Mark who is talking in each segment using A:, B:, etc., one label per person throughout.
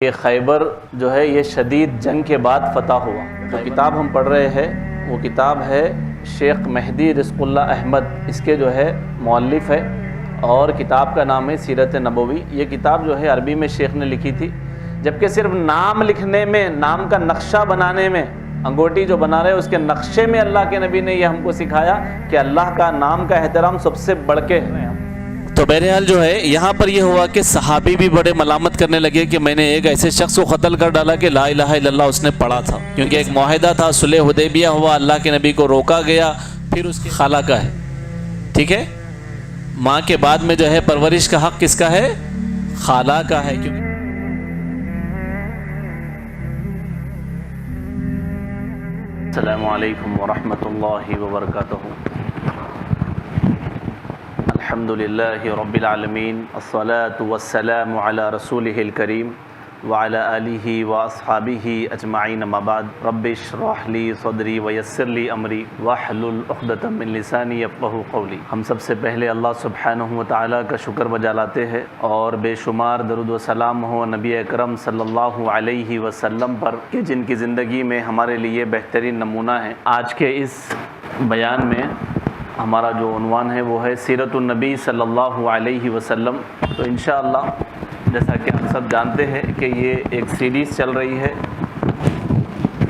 A: یہ خیبر جو ہے یہ شدید جنگ کے بعد فتح ہوا۔ جو کتاب ہم پڑھ رہے ہیں وہ کتاب ہے شیخ مہدی رزق اللہ احمد، اس کے جو ہے مؤلف ہے، اور کتاب کا نام ہے سیرت نبوی۔ یہ کتاب جو ہے عربی میں شیخ نے لکھی تھی، جبکہ صرف نام لکھنے میں، نام کا نقشہ بنانے میں، انگوٹی جو بنا رہے اس کے نقشے میں اللہ کے نبی نے یہ ہم کو سکھایا کہ اللہ کا نام کا احترام سب سے بڑھ کے ہے۔ تو بہرحال جو ہے یہاں پر یہ ہوا کہ صحابی بھی بڑے ملامت کرنے لگے کہ میں نے ایک ایسے شخص کو قتل کر ڈالا کہ لا الہ الا اللہ اس نے پڑھا تھا، کیونکہ ایک معاہدہ تھا، صلح حدیبیہ ہوا، اللہ کے نبی کو روکا گیا، پھر اس کی خالہ کا ہے، ٹھیک ہے، ماں کے بعد میں جو ہے پرورش کا حق کس کا ہے؟ خالہ کا ہے۔ کیونکہ السلام علیکم ورحمۃ اللہ وبرکاتہ۔ الحمد للہ رب العالمین، الصلاة والسلام علی رسولہ الکریم وعلی آلہ واصحابہ اجمعین، اما بعد، رب اشرح لی صدری ویسر لی امری واحلل عقدۃ من لسانی یفقہوا قولی۔ ہم سب سے پہلے اللہ سبحانہ وتعالیٰ کا شکر بجا لاتے ہیں، اور بے شمار درود و سلام ہو نبی اکرم صلی اللہ علیہ وسلم پر کہ جن کی زندگی میں ہمارے لیے بہترین نمونہ ہے۔ آج کے اس بیان میں ہمارا جو عنوان ہے وہ ہے سیرت النبی صلی اللہ علیہ وسلم۔ تو انشاءاللہ جیسا کہ ہم سب جانتے ہیں کہ یہ ایک سیریز چل رہی ہے،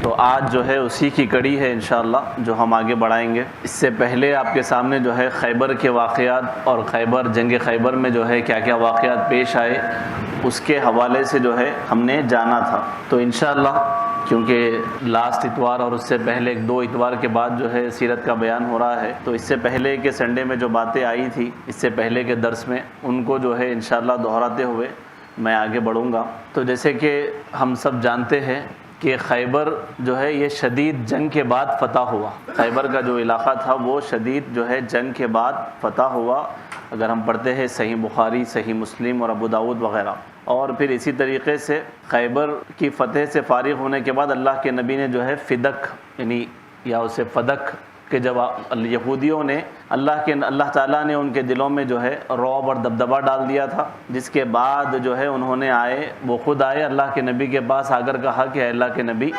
A: تو آج جو ہے اسی کی کڑی ہے انشاءاللہ جو ہم آگے بڑھائیں گے۔ اس سے پہلے آپ کے سامنے جو ہے خیبر کے واقعات اور جنگ خیبر میں جو ہے کیا کیا واقعات پیش آئے اس کے حوالے سے جو ہے ہم نے جانا تھا۔ تو انشاءاللہ کیونکہ لاسٹ اتوار اور اس سے پہلے 2 اتوار کے بعد جو ہے سیرت کا بیان ہو رہا ہے، تو اس سے پہلے کے سنڈے میں جو باتیں آئی تھی اس سے پہلے کے درس میں، ان کو جو ہے انشاءاللہ دہراتے ہوئے میں آگے بڑھوں گا۔ تو جیسے کہ ہم سب جانتے ہیں کہ خیبر جو ہے یہ شدید جنگ کے بعد فتح ہوا۔ خیبر کا جو علاقہ تھا وہ شدید جو ہے جنگ کے بعد فتح ہوا۔ اگر ہم پڑھتے ہیں صحیح بخاری، صحیح مسلم اور ابو داؤد وغیرہ، اور پھر اسی طریقے سے خیبر کی فتح سے فارغ ہونے کے بعد اللہ کے نبی نے جو ہے فدق، یعنی یا اسے فدق کہ جب یہودیوں نے اللہ تعالیٰ نے ان کے دلوں میں جو ہے رعب اور دبدبہ ڈال دیا تھا، جس کے بعد جو ہے انہوں نے وہ خود آئے اللہ کے نبی کے پاس آ کر کہا کہ اے اللہ کے نبی،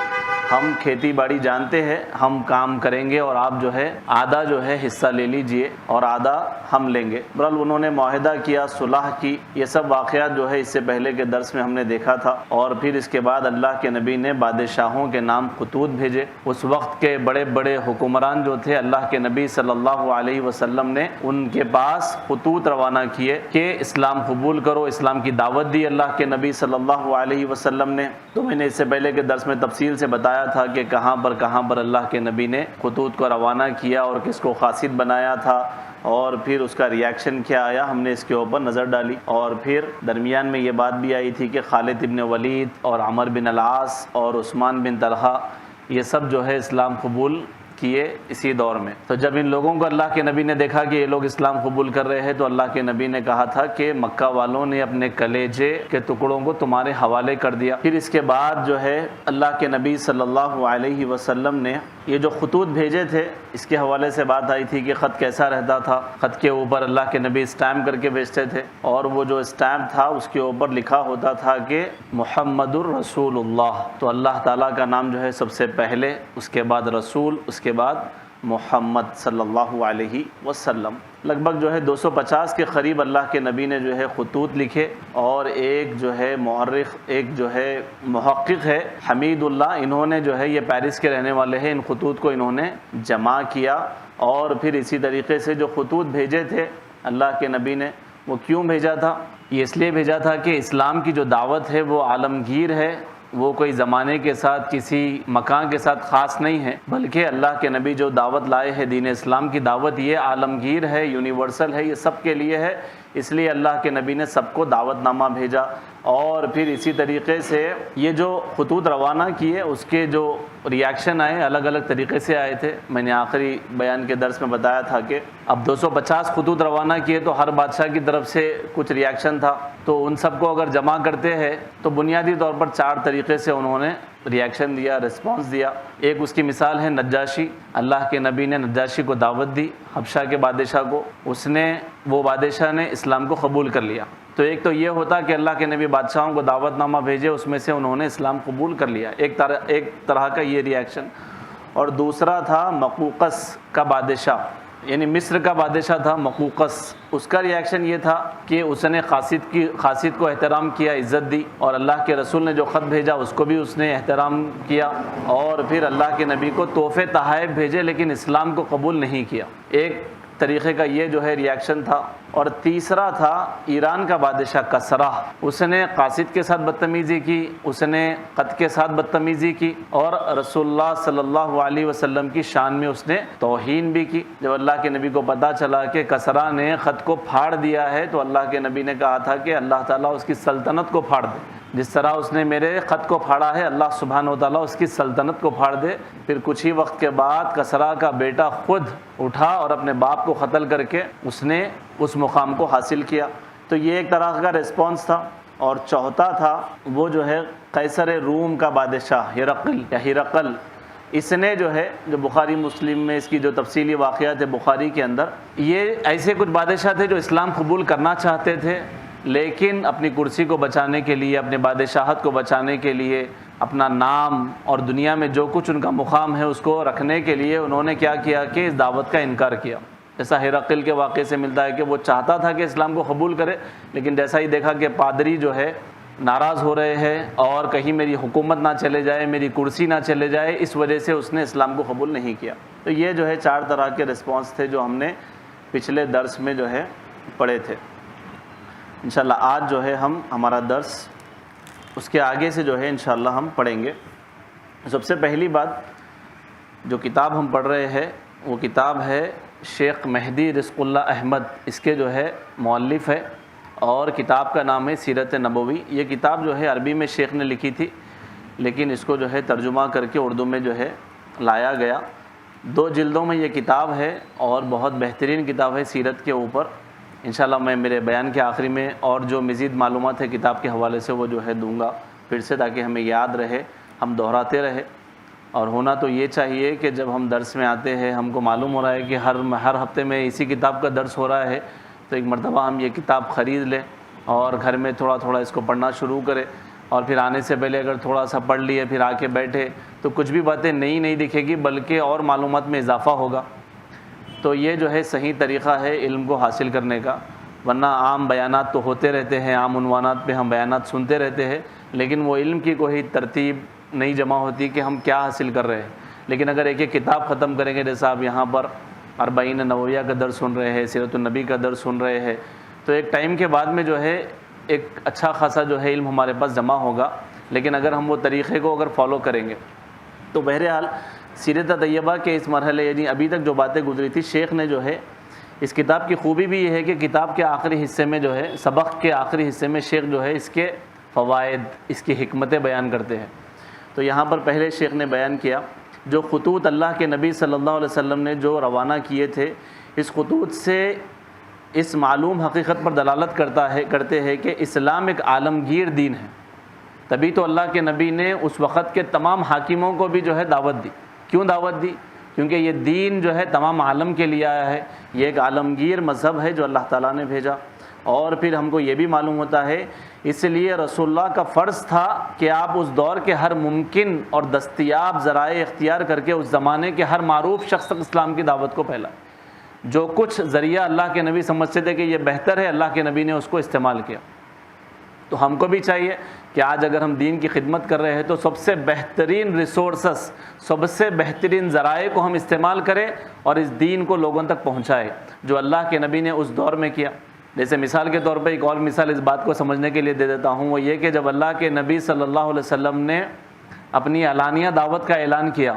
A: ہم کھیتی باڑی جانتے ہیں، ہم کام کریں گے اور آپ جو ہے آدھا جو ہے حصہ لے لیجئے اور آدھا ہم لیں گے۔ بہرحال انہوں نے معاہدہ کیا، صلح کی، یہ سب واقعات جو ہے اس سے پہلے کے درس میں ہم نے دیکھا تھا۔ اور پھر اس کے بعد اللہ کے نبی نے بادشاہوں کے نام خطوط بھیجے۔ اس وقت کے بڑے بڑے حکمران جو تھے، اللہ کے نبی صلی اللہ علیہ وسلم نے ان کے پاس خطوط روانہ کیے کہ اسلام قبول کرو، اسلام کی دعوت دی اللہ کے نبی صلی اللہ علیہ وسلم نے۔ تو میں نے اس سے پہلے کے درس میں تفصیل سے بتایا تھا کہ کہاں پر اللہ کے نبی نے خطوط کو روانہ کیا اور کس کو قاصد بنایا تھا، اور پھر اس کا ریاکشن کیا آیا، ہم نے اس کے اوپر نظر ڈالی۔ اور پھر درمیان میں یہ بات بھی آئی تھی کہ خالد ابن ولید اور عمر بن العاص اور عثمان بن طلحہ یہ سب جو ہے اسلام قبول کیے اسی دور میں۔ تو جب ان لوگوں کو اللہ کے نبی نے دیکھا کہ یہ لوگ اسلام قبول کر رہے ہیں، تو اللہ کے نبی نے کہا تھا کہ مکہ والوں نے اپنے کلیجے کے ٹکڑوں کو تمہارے حوالے کر دیا۔ پھر اس کے بعد جو ہے اللہ کے نبی صلی اللہ علیہ وسلم نے یہ جو خطوط بھیجے تھے، اس کے حوالے سے بات آئی تھی کہ خط کیسا رہتا تھا۔ خط کے اوپر اللہ کے نبی اسٹیمپ کر کے بھیجتے تھے، اور وہ جو اسٹیمپ تھا اس کے اوپر لکھا ہوتا تھا کہ محمد الرسول اللہ۔ تو اللہ تعالیٰ کا نام جو ہے سب سے پہلے، اس کے بعد رسول، اس کے بعد محمد صلی اللہ علیہ وسلم۔ لگ بھگ جو ہے 250 کے قریب اللہ کے نبی نے جو ہے خطوط لکھے، اور ایک جو ہے مورخ، ایک جو ہے محقق ہے حمید اللہ، انہوں نے جو ہے یہ پیرس کے رہنے والے ہیں، ان خطوط کو انہوں نے جمع کیا۔ اور پھر اسی طریقے سے جو خطوط بھیجے تھے اللہ کے نبی نے، وہ کیوں بھیجا تھا؟ یہ اس لیے بھیجا تھا کہ اسلام کی جو دعوت ہے وہ عالمگیر ہے، وہ کوئی زمانے کے ساتھ، کسی مکان کے ساتھ خاص نہیں ہے، بلکہ اللہ کے نبی جو دعوت لائے ہیں، دین اسلام کی دعوت، یہ عالمگیر ہے، یونیورسل ہے، یہ سب کے لیے ہے۔ اس لیے اللہ کے نبی نے سب کو دعوت نامہ بھیجا۔ اور پھر اسی طریقے سے یہ جو خطوط روانہ کیے اس کے جو ریاکشن آئے الگ الگ طریقے سے آئے تھے۔ میں نے آخری بیان کے درس میں بتایا تھا کہ اب 250 خطوط روانہ کیے تو ہر بادشاہ کی طرف سے کچھ ریاکشن تھا، تو ان سب کو اگر جمع کرتے ہیں تو بنیادی طور پر 4 طریقے سے انہوں نے ریاکشن دیا، رسپانس دیا۔ ایک اس کی مثال ہے نجاشی۔ اللہ کے نبی نے نجاشی کو دعوت دی، حبشہ کے بادشاہ کو، وہ بادشاہ نے اسلام کو قبول کر لیا۔ تو ایک تو یہ ہوتا کہ اللہ کے نبی بادشاہوں کو دعوت نامہ بھیجے، اس میں سے انہوں نے اسلام قبول کر لیا، ایک طرح کا یہ ریاکشن۔ اور دوسرا تھا مقوقس کا بادشاہ، یعنی مصر کا بادشاہ تھا مقوقس، اس کا ریاکشن یہ تھا کہ اس نے قاصد کو احترام کیا، عزت دی، اور اللہ کے رسول نے جو خط بھیجا اس کو بھی اس نے احترام کیا، اور پھر اللہ کے نبی کو تحفے تحائف بھیجے لیکن اسلام کو قبول نہیں کیا۔ ایک طریقے کا یہ جو ہے ریاکشن تھا۔ اور تیسرا تھا ایران کا بادشاہ کسریٰ، اس نے قاصد کے ساتھ بدتمیزی کی، اس نے خط کے ساتھ بدتمیزی کی، اور رسول اللہ صلی اللہ علیہ وسلم کی شان میں اس نے توہین بھی کی۔ جب اللہ کے نبی کو پتہ چلا کہ کسریٰ نے خط کو پھاڑ دیا ہے تو اللہ کے نبی نے کہا تھا کہ اللہ تعالیٰ اس کی سلطنت کو پھاڑ دے، جس طرح اس نے میرے خط کو پھاڑا ہے اللہ سبحانہ و تعالیٰ اس کی سلطنت کو پھاڑ دے۔ پھر کچھ ہی وقت کے بعد کسریٰ کا بیٹا خود اٹھا اور اپنے باپ کو قتل کر کے اس نے اس مقام کو حاصل کیا۔ تو یہ ایک طرح کا ریسپانس تھا۔ اور چوتھا تھا وہ جو ہے قیصر روم کا بادشاہ ہرقل، اس نے جو ہے، جو بخاری مسلم میں اس کی جو تفصیلی واقعات ہے بخاری کے اندر، یہ ایسے کچھ بادشاہ تھے جو اسلام قبول کرنا چاہتے تھے لیکن اپنی کرسی کو بچانے کے لیے، اپنے بادشاہت کو بچانے کے لیے، اپنا نام اور دنیا میں جو کچھ ان کا مقام ہے اس کو رکھنے کے لیے انہوں نے کیا کیا کہ اس دعوت کا انکار کیا۔ جیسا ہرقل کے واقعے سے ملتا ہے کہ وہ چاہتا تھا کہ اسلام کو قبول کرے، لیکن جیسا ہی دیکھا کہ پادری جو ہے ناراض ہو رہے ہیں اور کہیں میری حکومت نہ چلے جائے، میری کرسی نہ چلے جائے، اس وجہ سے اس نے اسلام کو قبول نہیں کیا۔ تو یہ جو ہے 4 طرح کے رسپانس تھے جو ہم نے پچھلے درس میں جو ہے پڑھے تھے۔ انشاءاللہ آج جو ہے ہمارا درس اس کے آگے سے جو ہے انشاءاللہ ہم پڑھیں گے۔ سب سے پہلی بات جو کتاب ہم پڑھ رہے ہیں وہ کتاب ہے شیخ مہدی رزق اللہ احمد، اس کے جو ہے مؤلف ہے، اور کتاب کا نام ہے سیرت نبوی۔ یہ کتاب جو ہے عربی میں شیخ نے لکھی تھی لیکن اس کو جو ہے ترجمہ کر کے اردو میں جو ہے لایا گیا۔ 2 جلدوں میں یہ کتاب ہے اور بہت بہترین کتاب ہے سیرت کے اوپر۔ انشاءاللہ میں میرے بیان کے آخری میں اور جو مزید معلومات ہے کتاب کے حوالے سے وہ جو ہے دوں گا پھر سے، تاکہ ہمیں یاد رہے، ہم دہراتے رہے۔ اور ہونا تو یہ چاہیے کہ جب ہم درس میں آتے ہیں ہم کو معلوم ہو رہا ہے کہ ہر ہفتے میں اسی کتاب کا درس ہو رہا ہے، تو ایک مرتبہ ہم یہ کتاب خرید لیں اور گھر میں تھوڑا تھوڑا اس کو پڑھنا شروع کریں، اور پھر آنے سے پہلے اگر تھوڑا سا پڑھ لیے پھر آ کے بیٹھے تو کچھ بھی باتیں نئی نہیں دکھے گی بلکہ اور معلومات میں اضافہ ہوگا۔ تو یہ جو ہے صحیح طریقہ ہے علم کو حاصل کرنے کا، ورنہ عام بیانات تو ہوتے رہتے ہیں، عام عنوانات پہ ہم بیانات سنتے رہتے ہیں لیکن وہ علم کی کوئی ترتیب نہیں جمع ہوتی کہ ہم کیا حاصل کر رہے ہیں۔ لیکن اگر ایک ایک کتاب ختم کریں گے، جیسا آپ یہاں پر 40 نوویہ کا درس سن رہے ہیں، سیرت النبی کا درس سن رہے ہیں، تو ایک ٹائم کے بعد میں جو ہے ایک اچھا خاصا جو ہے علم ہمارے پاس جمع ہوگا۔ لیکن اگر ہم وہ طریقے کو اگر فالو کریں گے تو بہرحال سیرت طیبہ کے اس مرحلے، یعنی ابھی تک جو باتیں گزری تھی، شیخ نے جو ہے اس کتاب کی خوبی بھی یہ ہے کہ کتاب کے آخری حصے میں جو ہے، سبق کے آخری حصے میں شیخ جو ہے اس کے فوائد، اس کی حکمتیں بیان کرتے ہیں۔ تو یہاں پر پہلے شیخ نے بیان کیا جو خطوط اللہ کے نبی صلی اللہ علیہ وسلم نے جو روانہ کیے تھے، اس خطوط سے اس معلوم حقیقت پر دلالت کرتے ہیں کہ اسلام ایک عالمگیر دین ہے۔ تبھی تو اللہ کے نبی نے اس وقت کے تمام حاکموں کو بھی جو ہے دعوت دی۔ کیوں دعوت دی؟ کیونکہ یہ دین جو ہے تمام عالم کے لیے آیا ہے، یہ ایک عالمگیر مذہب ہے جو اللہ تعالیٰ نے بھیجا۔ اور پھر ہم کو یہ بھی معلوم ہوتا ہے اس لیے رسول اللہ کا فرض تھا کہ آپ اس دور کے ہر ممکن اور دستیاب ذرائع اختیار کر کے اس زمانے کے ہر معروف شخص تک اسلام کی دعوت کو پھیلائیں۔ جو کچھ ذریعہ اللہ کے نبی سمجھتے تھے کہ یہ بہتر ہے، اللہ کے نبی نے اس کو استعمال کیا۔ تو ہم کو بھی چاہیے کہ آج اگر ہم دین کی خدمت کر رہے ہیں تو سب سے بہترین ریسورسز، سب سے بہترین ذرائع کو ہم استعمال کریں اور اس دین کو لوگوں تک پہنچائیں جو اللہ کے نبی نے اس دور میں کیا۔ جیسے مثال کے طور پہ ایک اور مثال اس بات کو سمجھنے کے لیے دے دیتا ہوں، وہ یہ کہ جب اللہ کے نبی صلی اللہ علیہ وسلم نے اپنی علانیہ دعوت کا اعلان کیا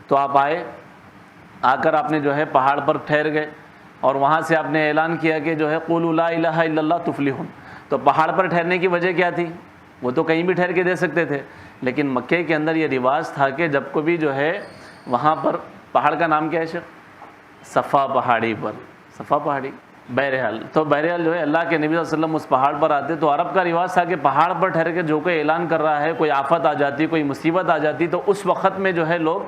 A: تو آپ آئے، آ کر آپ نے جو ہے پہاڑ پر ٹھہر گئے اور وہاں سے آپ نے اعلان کیا کہ جو ہے قولوا لا الہ الا اللہ تفلحون۔ تو پہاڑ پر ٹھہرنے کی وجہ کیا تھی؟ وہ تو کہیں بھی ٹھہر کے دے سکتے تھے، لیکن مکے کے اندر یہ رواج تھا کہ جب کو بھی جو ہے وہاں پر، پہاڑ کا نام کیا ہے شیخ؟ صفا پہاڑی پر، صفا پہاڑی، بہرحال جو ہے اللہ کے نبی صلی اللہ علیہ وسلم اس پہاڑ پر آتے تو عرب کا رواج تھا کہ پہاڑ پر ٹھہر کے جو کوئی اعلان کر رہا ہے، کوئی آفت آ جاتی، کوئی مصیبت آ جاتی تو اس وقت میں جو ہے لوگ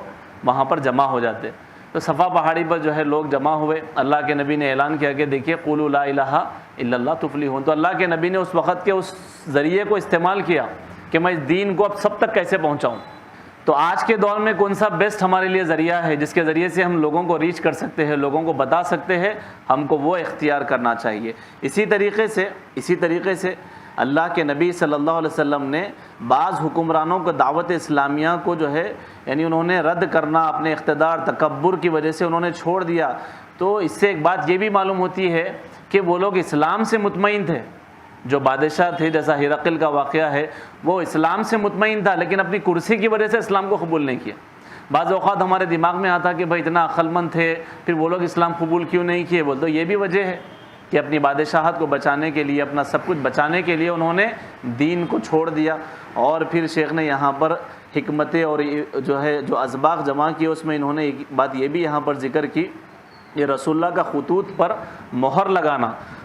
A: وہاں پر جمع ہو جاتے۔ تو صفا پہاڑی پر جو ہے لوگ جمع ہوئے، اللہ کے نبی نے اعلان کیا کہ دیکھیے قولوا لا الہ الا اللہ تفلحون۔ تو اللہ کے نبی نے اس وقت کے اس ذریعے کو استعمال کیا کہ میں اس دین کو اب سب تک کیسے پہنچاؤں۔ تو آج کے دور میں کون سا بیسٹ ہمارے لیے ذریعہ ہے جس کے ذریعے سے ہم لوگوں کو ریچ کر سکتے ہیں، لوگوں کو بتا سکتے ہیں، ہم کو وہ اختیار کرنا چاہیے۔ اسی طریقے سے اللہ کے نبی صلی اللہ علیہ وسلم نے بعض حکمرانوں کو دعوت اسلامیہ کو جو ہے یعنی انہوں نے رد کرنا، اپنے اقتدار تکبر کی وجہ سے انہوں نے چھوڑ دیا۔ تو اس سے ایک بات یہ بھی معلوم ہوتی ہے کہ وہ لوگ اسلام سے مطمئن تھے۔ جو بادشاہ تھے جیسا ہرقل کا واقعہ ہے، وہ اسلام سے مطمئن تھا لیکن اپنی کرسی کی وجہ سے اسلام کو قبول نہیں کیا۔ بعض اوقات ہمارے دماغ میں آتا کہ بھائی اتنا عقل مند تھے پھر وہ لوگ اسلام قبول کیوں نہیں کیے؟ بول تو یہ بھی وجہ ہے کہ اپنی بادشاہت کو بچانے کے لیے، اپنا سب کچھ بچانے کے لیے انہوں نے دین کو چھوڑ دیا۔ اور پھر شیخ نے یہاں پر حکمتیں اور جو اسباق جمع کیے، اس میں انہوں نے ایک بات یہ بھی یہاں پر ذکر کی، یہ رسول اللہ کا خطوط پر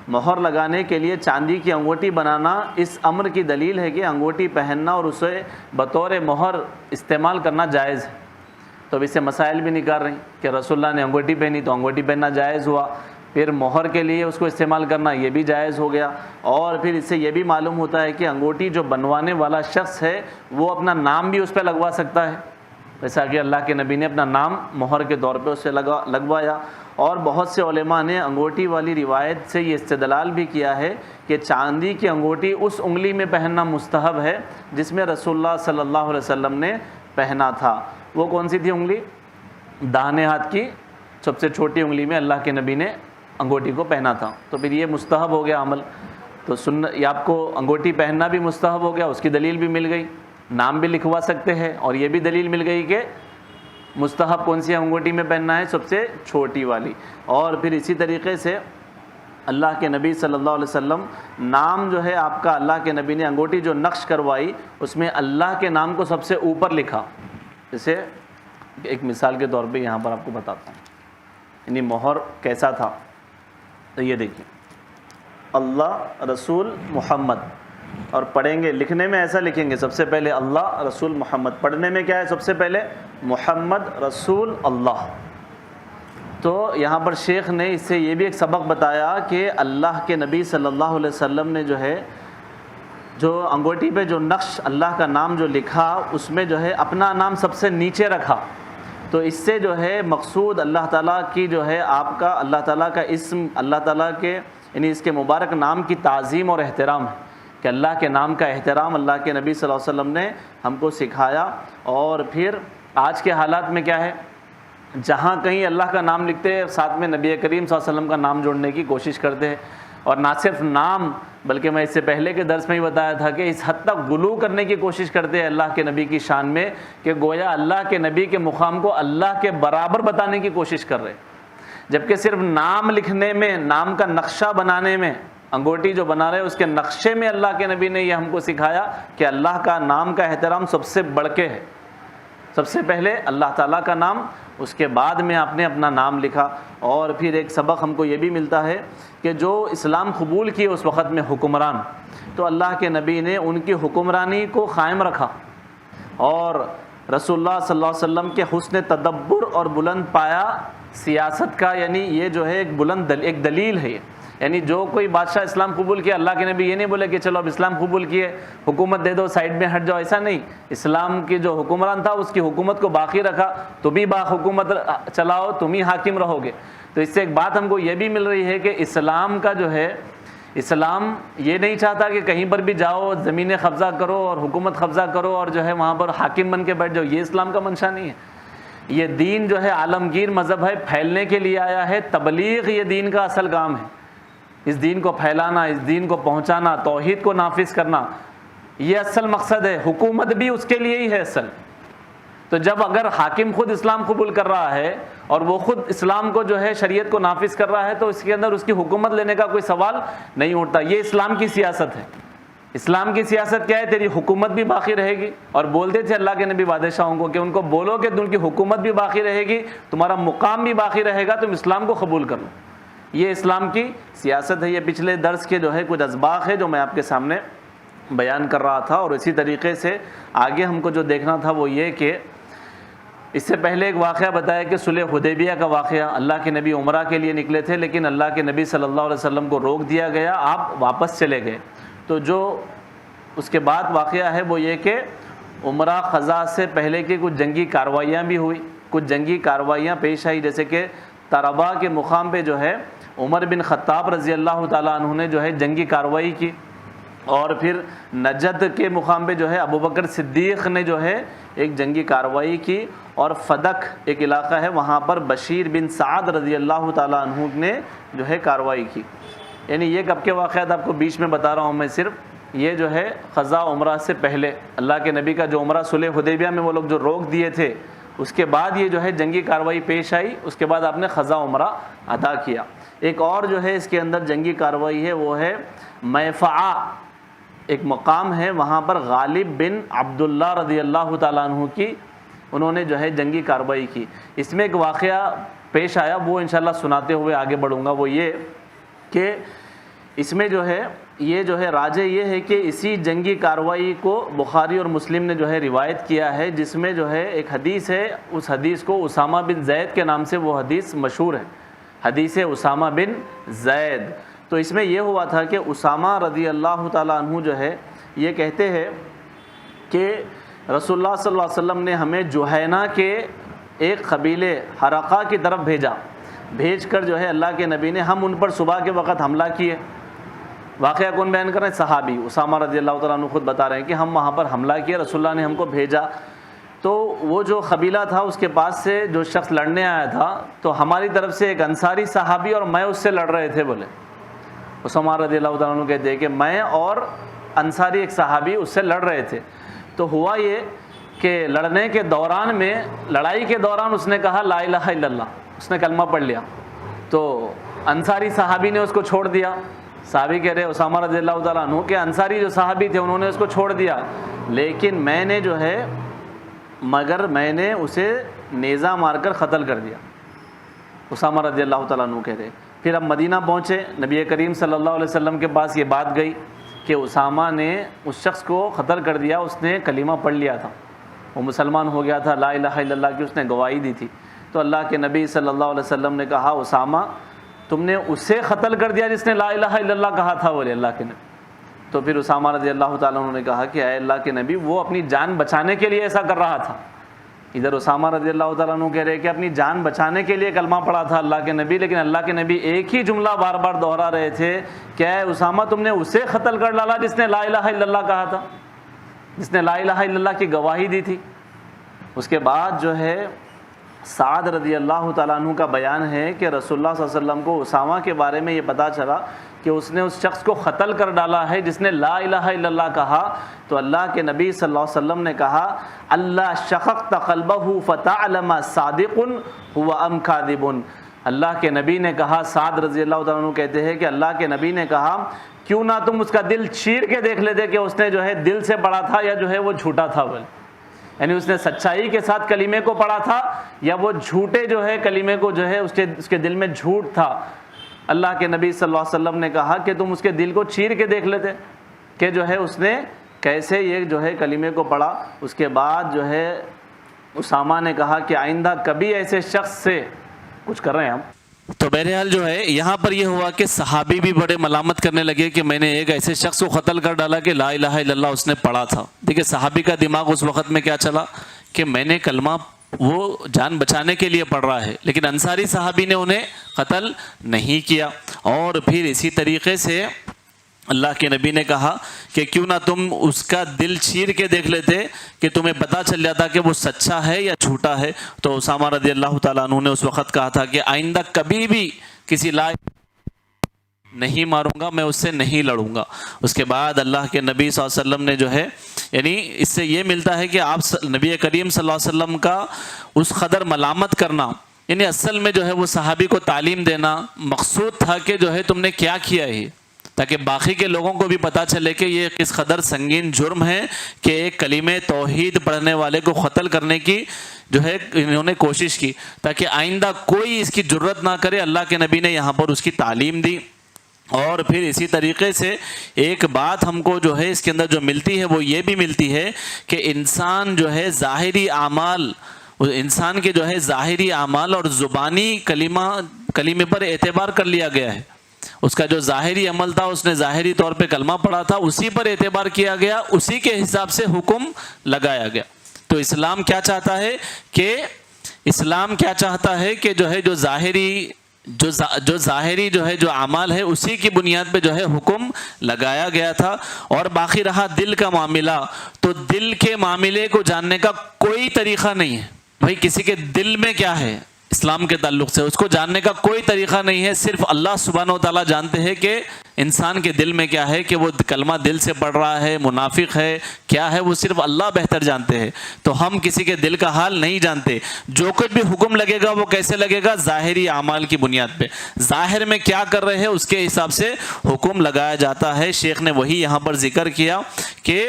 A: مہر لگانے کے لیے چاندی کی انگوٹی بنانا اس امر کی دلیل ہے کہ انگوٹی پہننا اور اسے بطور مہر استعمال کرنا جائز ہے۔ تو اب اس سے مسائل بھی نکال رہی ہیں کہ رسول اللہ نے انگوٹی پہنی تو انگوٹی پہننا جائز ہوا، پھر مہر کے لیے اس کو استعمال کرنا یہ بھی جائز ہو گیا۔ اور پھر اس سے یہ بھی معلوم ہوتا ہے کہ انگوٹی جو بنوانے والا شخص ہے وہ اپنا نام بھی اس پہ لگوا سکتا ہے، جیسا کہ اللہ کے نبی نے اپنا نام مہر کے طور پہ اس سے لگوایا۔ اور بہت سے علماء نے انگوٹی والی روایت سے یہ استدلال بھی کیا ہے کہ چاندی کی انگوٹی اس انگلی میں پہننا مستحب ہے جس میں رسول اللہ صلی اللہ علیہ وسلم نے پہنا تھا۔ وہ کون سی تھی انگلی؟ داہنے ہاتھ کی سب سے چھوٹی انگلی میں اللہ کے نبی نے انگوٹی کو پہنا تھا۔ تو پھر یہ مستحب ہو گیا عمل۔ تو یہ آپ کو انگوٹی پہننا بھی مستحب ہو گیا، اس کی دلیل بھی مل گئی، نام بھی لکھوا سکتے ہیں، اور یہ بھی دلیل مل گئی کہ مستحب کون سی انگوٹی میں پہننا ہے؟ سب سے چھوٹی والی۔ اور پھر اسی طریقے سے اللہ کے نبی صلی اللہ علیہ وسلم نام جو ہے آپ کا، اللہ کے نبی نے انگوٹی جو نقش کروائی اس میں اللہ کے نام کو سب سے اوپر لکھا۔ جیسے ایک مثال کے طور پہ یہاں پر آپ کو بتاتا ہوں، یعنی مہر کیسا تھا۔ تو یہ دیکھیے اللہ رسول محمد، اور پڑھیں گے لکھنے میں ایسا لکھیں گے، سب سے پہلے اللہ رسول محمد، پڑھنے میں کیا ہے؟ سب سے پہلے محمد رسول اللہ۔ تو یہاں پر شیخ نے اس سے یہ بھی ایک سبق بتایا کہ اللہ کے نبی صلی اللہ علیہ وسلم نے جو انگوٹی پہ جو نقش اللہ کا نام جو لکھا اس میں جو ہے اپنا نام سب سے نیچے رکھا۔ تو اس سے جو ہے مقصود اللہ تعالیٰ کی جو ہے آپ کا اللہ تعالیٰ کا اسم، اللہ تعالیٰ کے یعنی اس کے مبارک نام کی تعظیم اور احترام ہے کہ اللہ کے نام کا احترام اللہ کے نبی صلی اللہ علیہ وسلم نے ہم کو سکھایا۔ اور پھر آج کے حالات میں کیا ہے، جہاں کہیں اللہ کا نام لکھتے ہیں ساتھ میں نبی کریم صلی اللہ علیہ وسلم کا نام جوڑنے کی کوشش کرتے ہیں، اور نہ صرف نام بلکہ میں اس سے پہلے کے درس میں ہی بتایا تھا کہ اس حد تک غلو کرنے کی کوشش کرتے ہیں اللہ کے نبی کی شان میں کہ گویا اللہ کے نبی کے مقام کو اللہ کے برابر بتانے کی کوشش کر رہے ہیں، جبکہ صرف نام لکھنے میں، نام کا نقشہ بنانے میں، انگوٹی جو بنا رہے اس کے نقشے میں اللہ کے نبی نے یہ ہم کو سکھایا کہ اللہ کا نام کا احترام سب سے بڑھ کے ہے۔ سب سے پہلے اللہ تعالیٰ کا نام، اس کے بعد میں آپ نے اپنا نام لکھا۔ اور پھر ایک سبق ہم کو یہ بھی ملتا ہے کہ جو اسلام قبول کیے اس وقت میں حکمران، تو اللہ کے نبی نے ان کی حکمرانی کو قائم رکھا، اور رسول اللہ صلی اللہ علیہ وسلم کے حسن تدبر اور بلند پایا سیاست کا، یعنی یہ جو ہے ایک دلیل ہے۔ یعنی جو کوئی بادشاہ اسلام قبول کیا، اللہ کے نبی یہ نہیں بولے کہ چلو اب اسلام قبول کیے حکومت دے دو سائیڈ میں ہٹ جاؤ، ایسا نہیں۔ اسلام کی جو حکمران تھا اس کی حکومت کو باقی رکھا، تم ہی حکومت چلاؤ، تم ہی حاکم رہو گے۔ تو اس سے ایک بات ہم کو یہ بھی مل رہی ہے کہ اسلام کا جو ہے، اسلام یہ نہیں چاہتا کہ کہیں پر بھی جاؤ زمینیں قبضہ کرو اور حکومت قبضہ کرو اور جو ہے وہاں پر حاکم بن کے بیٹھ جاؤ، یہ اسلام کا منشا نہیں ہے۔ یہ دین جو ہے عالمگیر مذہب ہے، پھیلنے کے لیے آیا ہے، تبلیغ یہ دین کا اصل کام ہے۔ اس دین کو پھیلانا، اس دین کو پہنچانا، توحید کو نافذ کرنا، یہ اصل مقصد ہے۔ حکومت بھی اس کے لیے ہی ہے اصل۔ تو جب اگر حاکم خود اسلام قبول کر رہا ہے اور وہ خود اسلام کو جو ہے شریعت کو نافذ کر رہا ہے تو اس کے اندر اس کی حکومت لینے کا کوئی سوال نہیں اٹھتا۔ یہ اسلام کی سیاست ہے۔ اسلام کی سیاست کیا ہے؟ تیری حکومت بھی باقی رہے گی، اور بولتے تھے اللہ کے نبی بادشاہوں کو کہ ان کو بولو کہ ان کی حکومت بھی باقی رہے گی، تمہارا مقام بھی باقی رہے گا، تم اسلام کو قبول کر لو۔ یہ اسلام کی سیاست ہے۔ یہ پچھلے درس کے جو ہے کچھ اسباق ہے جو میں آپ کے سامنے بیان کر رہا تھا۔ اور اسی طریقے سے آگے ہم کو جو دیکھنا تھا وہ یہ کہ اس سے پہلے ایک واقعہ بتایا کہ صلح حدیبیہ کا واقعہ، اللہ کے نبی عمرہ کے لیے نکلے تھے لیکن اللہ کے نبی صلی اللہ علیہ وسلم کو روک دیا گیا، آپ واپس چلے گئے۔ تو جو اس کے بعد واقعہ ہے وہ یہ کہ عمرہ قضاء سے پہلے کی کچھ جنگی کارروائیاں بھی ہوئی، کچھ جنگی کارروائیاں پیش آئی، جیسے کہ تربا کے مقام پہ جو ہے عمر بن خطاب رضی اللہ تعالیٰ عنہ نے جو ہے جنگی کارروائی کی، اور پھر نجد کے مقام پہ جو ہے ابوبکر صدیق نے جو ہے ایک جنگی کارروائی کی، اور فدق ایک علاقہ ہے وہاں پر بشیر بن سعد رضی اللہ تعالیٰ عنہ نے جو ہے کارروائی کی۔ یعنی یہ کب کے واقعات آپ کو بیچ میں بتا رہا ہوں میں، صرف یہ جو ہے قضاء عمرہ سے پہلے اللہ کے نبی کا جو عمرہ صلح حدیبیہ میں وہ لوگ جو روک دیے تھے، اس کے بعد یہ جو ہے جنگی کارروائی پیش آئی، اس کے بعد آپ نے قضاء عمرہ ادا کیا۔ ایک اور جو ہے اس کے اندر جنگی کارروائی ہے وہ ہے میفعہ، ایک مقام ہے وہاں پر غالب بن عبداللہ رضی اللہ تعالیٰ عنہ کی انہوں نے جو ہے جنگی کارروائی کی۔ اس میں ایک واقعہ پیش آیا، وہ انشاءاللہ سناتے ہوئے آگے بڑھوں گا۔ وہ یہ کہ اس میں جو ہے راجع یہ ہے کہ اسی جنگی کارروائی کو بخاری اور مسلم نے جو ہے روایت کیا ہے، جس میں جو ہے ایک حدیث ہے، اس حدیث کو اسامہ بن زید کے نام سے وہ حدیث مشہور ہے، حدیث اسامہ بن زید۔ تو اس میں یہ ہوا تھا کہ اسامہ رضی اللہ تعالیٰ عنہ جو ہے یہ کہتے ہیں کہ رسول اللہ صلی اللہ علیہ وسلم نے ہمیں جوہینہ کے ایک قبیلے حرقہ کی طرف بھیج کر جو ہے اللہ کے نبی نے ہم ان پر صبح کے وقت حملہ کیے۔ واقعہ کون بیان کر رہے ہیں؟ صحابی اسامہ رضی اللہ تعالیٰ عنہ خود بتا رہے ہیں کہ ہم وہاں پر حملہ کیا، رسول اللہ نے ہم کو بھیجا۔ تو وہ جو قبیلہ تھا اس کے پاس سے جو شخص لڑنے آیا تھا، تو ہماری طرف سے ایک انصاری صحابی اور میں اس سے لڑ رہے تھے۔ بولے اسامہ رضی اللہ تعالیٰ عنہ کہتے ہیں کہ میں اور انصاری ایک صحابی اس سے لڑ رہے تھے۔ تو ہوا یہ کہ لڑنے کے دوران میں، لڑائی کے دوران اس نے کہا لا الہ الا اللہ، اس نے کلمہ پڑھ لیا۔ تو انصاری صحابی نے اس کو چھوڑ دیا۔ صحابی کہہ رہے اسامہ رضی اللہ تعالیٰ عنہ کہ انصاری جو صحابی تھے انہوں نے اس کو چھوڑ دیا، لیکن میں نے اسے نیزہ مار کر قتل کر دیا۔ اسامہ رضی اللہ تعالیٰ عنہ کہہ رہے پھر اب مدینہ پہنچے، نبی کریم صلی اللہ علیہ وسلم کے پاس یہ بات گئی کہ اسامہ نے اس شخص کو قتل کر دیا، اس نے کلمہ پڑھ لیا تھا، وہ مسلمان ہو گیا تھا، لا الہ الا اللہ کی اس نے گواہی دی تھی۔ تو اللہ کے نبی صلی اللہ علیہ وسلم نے کہا اسامہ تم نے اسے قتل کر دیا جس نے لا الہ الا اللہ کہا تھا، بولے اللہ کے نبی۔ تو پھر اسامہ رضی اللہ تعالیٰ عنہ نے کہا کہ اے اللہ کے نبی، وہ اپنی جان بچانے کے لیے ایسا کر رہا تھا۔ ادھر اسامہ رضی اللہ تعالیٰ عنہ کہہ رہے کہ اپنی جان بچانے کے لیے کلمہ پڑھا تھا اللہ کے نبی، لیکن اللہ کے نبی ایک ہی جملہ بار بار دہرا رہے تھے کہ اے اسامہ تم نے اسے قتل کر ڈالا جس نے لا الہ الا اللہ کہا تھا، جس نے لا الہ الا اللہ کی گواہی دی تھی۔ اس کے بعد جو ہے سعد رضی اللہ تعالیٰ عنہ کا بیان ہے کہ رسول اللہ صلی اللہ علیہ وسلم کو اسامہ کے بارے میں یہ پتہ چلا کہ اس نے اس شخص کو قتل کر ڈالا ہے جس نے لا الہ الا اللہ کہا۔ تو اللہ کے نبی صلی اللہ علیہ وسلم نے کہا اللہ شققت قلبہ فتعلم صادق هو ام کاذب۔ اللہ کے نبی نے کہا، سعد رضی اللہ تعالیٰ عنہ کہتے ہیں کہ اللہ کے نبی نے کہا کیوں نہ تم اس کا دل چیر کے دیکھ لیتے کہ اس نے جو ہے دل سے پڑھا تھا یا جو ہے وہ جھوٹا تھا۔ بول یعنی اس نے سچائی کے ساتھ کلمے کو پڑھا تھا یا وہ جھوٹے جو ہے کلمے کو جو ہے اس کے دل میں جھوٹ تھا۔ اللہ کے نبی صلی اللہ علیہ وسلم نے کہا کہ تم اس کے دل کو چیر کے دیکھ لیتے کہ جو ہے اس نے کیسے یہ جو ہے کلمے کو پڑھا۔ اس کے بعد جو ہے اسامہ نے کہا کہ آئندہ کبھی ایسے شخص سے کچھ کر رہے ہیں ہم۔ تو بہرحال جو ہے یہاں پر یہ ہوا کہ صحابی بھی بڑے ملامت کرنے لگے کہ میں نے ایک ایسے شخص کو قتل کر ڈالا کہ لا الہ الا اللہ اس نے پڑھا تھا۔ دیکھیں صحابی کا دماغ اس وقت میں کیا چلا کہ میں نے کلمہ وہ جان بچانے کے لیے پڑھ رہا ہے، لیکن انصاری صحابی نے انہیں قتل نہیں کیا۔ اور پھر اسی طریقے سے اللہ کے نبی نے کہا کہ کیوں نہ تم اس کا دل چیر کے دیکھ لیتے کہ تمہیں پتہ چل جاتا کہ وہ سچا ہے یا جھوٹا ہے۔ تو اسامہ رضی اللہ تعالیٰ عنہ نے اس وقت کہا تھا کہ آئندہ کبھی بھی کسی لائق نہیں ماروں گا، میں اس سے نہیں لڑوں گا۔ اس کے بعد اللہ کے نبی صلی اللہ علیہ وسلم نے جو ہے یعنی اس سے یہ ملتا ہے کہ آپ نبی کریم صلی اللہ علیہ وسلم کا اس قدر ملامت کرنا، یعنی اصل میں جو ہے وہ صحابی کو تعلیم دینا مقصود تھا کہ جو ہے تم نے کیا کیا ہے، تاکہ باقی کے لوگوں کو بھی پتہ چلے کہ یہ کس قدر سنگین جرم ہے کہ ایک کلمہ توحید پڑھنے والے کو قتل کرنے کی جو ہے انہوں نے کوشش کی، تاکہ آئندہ کوئی اس کی جرت نہ کرے۔ اللہ کے نبی نے یہاں پر اس کی تعلیم دی۔ اور پھر اسی طریقے سے ایک بات ہم کو جو ہے اس کے اندر جو ملتی ہے وہ یہ بھی ملتی ہے کہ انسان جو ہے ظاہری اعمال
B: انسان کے جو ہے ظاہری اعمال اور زبانی کلمے پر اعتبار کر لیا گیا ہے. اس کا جو ظاہری عمل تھا، اس نے ظاہری طور پہ کلمہ پڑھا تھا، اسی پر اعتبار کیا گیا، اسی کے حساب سے حکم لگایا گیا. تو اسلام کیا چاہتا ہے کہ جو ہے جو ظاہری جو اعمال ہے اسی کی بنیاد پہ جو ہے حکم لگایا گیا تھا. اور باقی رہا دل کا معاملہ، تو دل کے معاملے کو جاننے کا کوئی طریقہ نہیں ہے. بھائی کسی کے دل میں کیا ہے اسلام کے تعلق سے، اس کو جاننے کا کوئی طریقہ نہیں ہے. صرف اللہ سبحانہ و تعالیٰ جانتے ہیں کہ انسان کے دل میں کیا ہے، کہ وہ کلمہ دل سے پڑھ رہا ہے، منافق ہے، کیا ہے، وہ صرف اللہ بہتر جانتے ہیں. تو ہم کسی کے دل کا حال نہیں جانتے. جو کچھ بھی حکم لگے گا وہ کیسے لگے گا؟ ظاہری اعمال کی بنیاد پہ، ظاہر میں کیا کر رہے ہیں اس کے حساب سے حکم لگایا جاتا ہے. شیخ نے وہی یہاں پر ذکر کیا کہ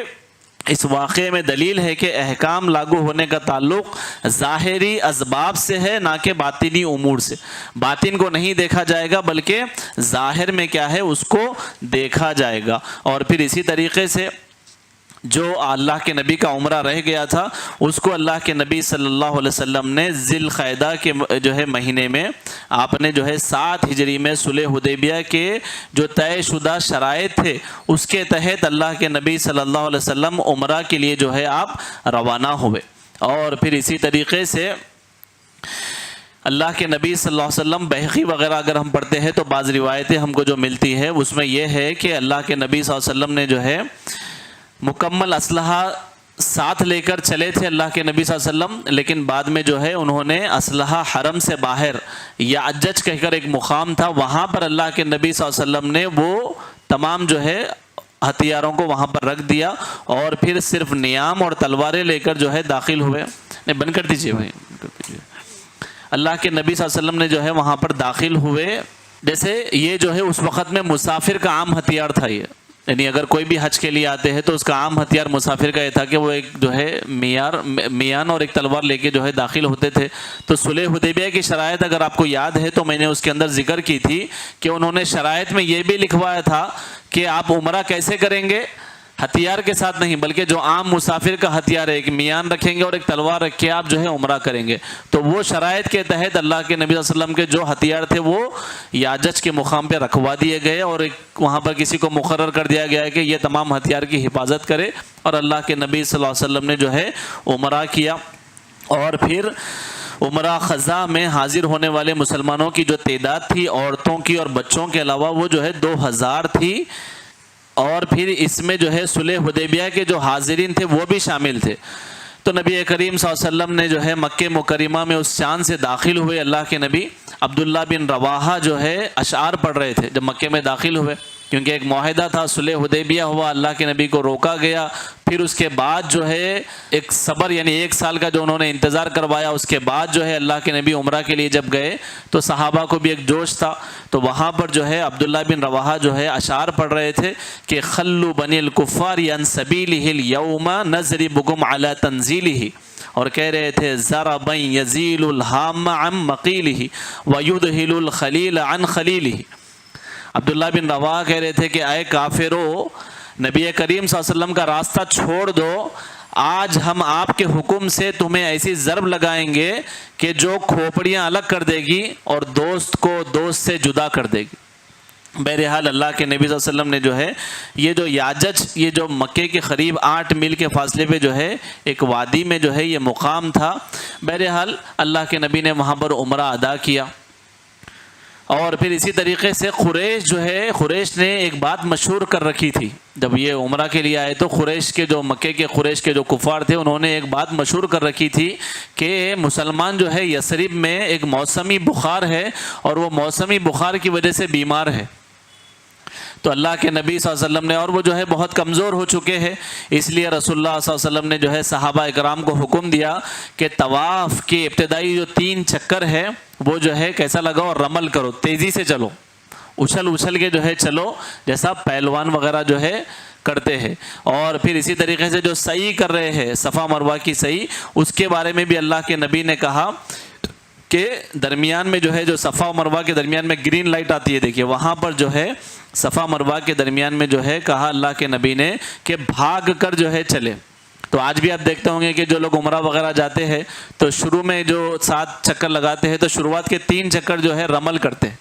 B: اس واقعے میں دلیل ہے کہ احکام لاگو ہونے کا تعلق ظاہری اسباب سے ہے، نہ کہ باطنی امور سے. باطن کو نہیں دیکھا جائے گا بلکہ ظاہر میں کیا ہے اس کو دیکھا جائے گا. اور پھر اسی طریقے سے جو اللہ کے نبی کا عمرہ رہ گیا تھا اس کو اللہ کے نبی صلی اللہ علیہ وسلم نے ذی القعدہ کے جو ہے مہینے میں آپ نے جو ہے 7 ہجری میں صلح حدیبیہ کے جو طے شدہ شرائط تھے اس کے تحت اللہ کے نبی صلی اللہ علیہ وسلم عمرہ کے لیے جو ہے آپ روانہ ہوئے. اور پھر اسی طریقے سے اللہ کے نبی صلی اللہ علیہ وسلم بحقی وغیرہ اگر ہم پڑھتے ہیں تو بعض روایتیں ہم کو جو ملتی ہے اس میں یہ ہے کہ اللہ کے نبی صلی اللہ علیہ وسلم نے جو ہے مکمل اسلحہ ساتھ لے کر چلے تھے اللہ کے نبی صلی اللہ علیہ وسلم، لیکن بعد میں جو ہے انہوں نے اسلحہ حرم سے باہر یا عجج کہہ کر ایک مقام تھا، وہاں پر اللہ کے نبی صلی اللہ علیہ وسلم نے وہ تمام جو ہے ہتھیاروں کو وہاں پر رکھ دیا اور پھر صرف نیام اور تلواریں لے کر جو ہے داخل ہوئے. نہیں بند کر دیجیے بھائی، اللہ کے نبی صلی اللہ علیہ وسلم نے جو ہے وہاں پر داخل ہوئے. جیسے یہ جو ہے اس وقت میں مسافر کا عام ہتھیار تھا، یہ یعنی اگر کوئی بھی حج کے لیے آتے ہیں تو اس کا عام ہتھیار مسافر کا یہ تھا کہ وہ ایک جو ہے میان اور ایک تلوار لے کے جو ہے داخل ہوتے تھے. تو صلح حدیبیہ کی شرائط اگر آپ کو یاد ہے تو میں نے اس کے اندر ذکر کی تھی کہ انہوں نے شرائط میں یہ بھی لکھوایا تھا کہ آپ عمرہ کیسے کریں گے، ہتھیار کے ساتھ نہیں بلکہ جو عام مسافر کا ہتھیار ہے، ایک میان رکھیں گے اور ایک تلوار رکھ کے آپ جو ہے عمرہ کریں گے. تو وہ شرائط کے تحت اللہ کے نبی صلی اللہ علیہ وسلم کے جو ہتھیار تھے وہ یاجج کے مقام پہ رکھوا دیے گئے اور ایک وہاں پر کسی کو مقرر کر دیا گیا ہے کہ یہ تمام ہتھیار کی حفاظت کرے. اور اللہ کے نبی صلی اللہ علیہ وسلم نے جو ہے عمرہ کیا. اور پھر عمرہ خضا میں حاضر ہونے والے مسلمانوں کی جو تعداد تھی عورتوں کی اور بچوں کے علاوہ وہ جو ہے 2000 تھی. اور پھر اس میں جو ہے صلح حدیبیہ کے جو حاضرین تھے وہ بھی شامل تھے. تو نبی کریم صلی اللہ علیہ وسلم نے جو ہے مکہ مکرمہ میں اس چاند سے داخل ہوئے. اللہ کے نبی عبداللہ بن رواحہ جو ہے اشعار پڑھ رہے تھے جب مکہ میں داخل ہوئے، کیونکہ ایک معاہدہ تھا، صلح حدیبیہ ہوا، اللہ کے نبی کو روکا گیا. پھر اس کے بعد جو ہے ایک صبر یعنی 1 سال کا جو انہوں نے انتظار کروایا، اس کے بعد جو ہے اللہ کے نبی عمرہ کے لیے جب گئے تو صحابہ کو بھی ایک جوش تھا. تو وہاں پر جو ہے عبداللہ بن رواحہ جو ہے اشعار پڑھ رہے تھے کہ خلو بنی الکفار عن سبیلہ الیوم نضربکم علی تنزیلہ، اور کہہ رہے تھے ضربا یزیل الہام عن مقیلہ ویدہل الخلیل عن خلیلہ. عبداللہ بن رواحہ کہہ رہے تھے کہ اے کافرو، نبی کریم صلی اللہ علیہ وسلم کا راستہ چھوڑ دو، آج ہم آپ کے حکم سے تمہیں ایسی ضرب لگائیں گے کہ جو کھوپڑیاں الگ کر دے گی اور دوست کو دوست سے جدا کر دے گی. بہرحال اللہ کے نبی صلی اللہ علیہ وسلم نے جو ہے یہ جو یاجج، یہ جو مکے کے قریب 8 میل کے فاصلے پہ جو ہے ایک وادی میں جو ہے یہ مقام تھا. بہرحال اللہ کے نبی نے وہاں پر عمرہ ادا کیا. اور پھر اسی طریقے سے قریش نے ایک بات مشہور کر رکھی تھی. جب یہ عمرہ کے لیے آئے تو مکے کے قریش کے جو کفار تھے انہوں نے ایک بات مشہور کر رکھی تھی کہ مسلمان جو ہے یثرب میں ایک موسمی بخار ہے اور وہ موسمی بخار کی وجہ سے بیمار ہے. تو اللہ کے نبی صلی اللہ علیہ وسلم نے، اور وہ جو ہے بہت کمزور ہو چکے ہیں، اس لیے رسول اللہ صلی اللہ علیہ وسلم نے جو ہے صحابہ اکرام کو حکم دیا کہ طواف کے ابتدائی جو 3 چکر ہے وہ جو ہے کیسا لگاؤ اور رمل کرو، تیزی سے چلو، اچھل کے جو ہے چلو، جیسا پہلوان وغیرہ جو ہے کرتے ہیں. اور پھر اسی طریقے سے جو سعی کر رہے ہیں صفا مروہ کی سعی، اس کے بارے میں بھی اللہ کے نبی نے کہا کہ درمیان میں جو ہے جو صفا و مروہ کے درمیان میں گرین لائٹ آتی ہے، دیکھیے وہاں پر جو ہے صفا مروہ کے درمیان میں جو ہے کہا اللہ کے نبی نے کہ بھاگ کر جو ہے چلے. تو آج بھی آپ دیکھتے ہوں گے کہ جو لوگ عمرہ وغیرہ جاتے ہیں تو شروع میں جو 7 چکر لگاتے ہیں تو شروعات کے 3 چکر جو ہے رمل کرتے ہیں،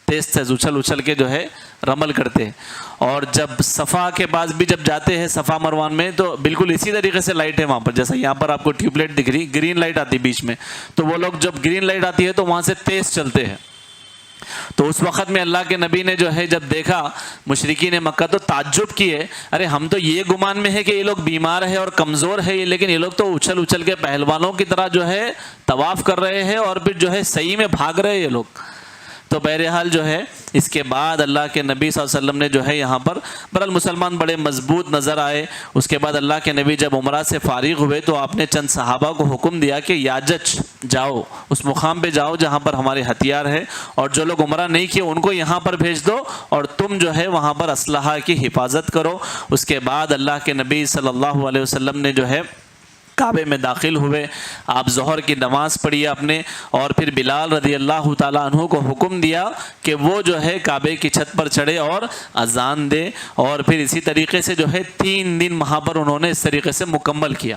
B: تیز تیز اچھل کے جو ہے رمل کرتے ہیں، اور جب صفا کے بعد بھی جب جاتے ہیں صفا مروان میں تو بالکل اسی طریقے سے لائٹ ہے وہاں پر، جیسا یہاں پر آپ کو ٹیوب لائٹ دکھ رہی، گرین لائٹ آتی بیچ میں، تو وہ لوگ جب گرین لائٹ آتی ہے تو وہاں سے تیز چلتے ہیں۔ تو اس وقت میں اللہ کے نبی نے جو ہے جب دیکھا مشرکین مکہ تو تعجب کیے، ارے ہم تو یہ گمان میں ہے کہ یہ لوگ بیمار ہے اور کمزور ہے، لیکن یہ لوگ تو اچھل کے پہلوانوں کی طرح جو ہے طواف کر رہے ہیں اور پھر جو ہے صحیح میں بھاگ رہے ہیں یہ لوگ۔ تو بہرحال جو ہے اس کے بعد اللہ کے نبی صلی اللہ علیہ وسلم نے جو ہے یہاں پر برحال مسلمان بڑے مضبوط نظر آئے۔ اس کے بعد اللہ کے نبی جب عمرہ سے فارغ ہوئے تو آپ نے چند صحابہ کو حکم دیا کہ یاجج جاؤ، اس مقام پہ جاؤ جہاں پر ہمارے ہتھیار ہے، اور جو لوگ عمرہ نہیں کیے ان کو یہاں پر بھیج دو اور تم جو ہے وہاں پر اسلحہ کی حفاظت کرو۔ اس کے بعد اللہ کے نبی صلی اللہ علیہ وسلم نے جو ہے کعبے میں داخل ہوئے، آپ ظہر کی نماز پڑھی آپ نے، اور پھر بلال رضی اللہ تعالیٰ عنہ کو حکم دیا کہ وہ جو ہے کعبے کی چھت پر چڑھے اور اذان دے، اور پھر اسی طریقے سے جو ہے 3 دن وہاں پر انہوں نے اس طریقے سے مکمل کیا۔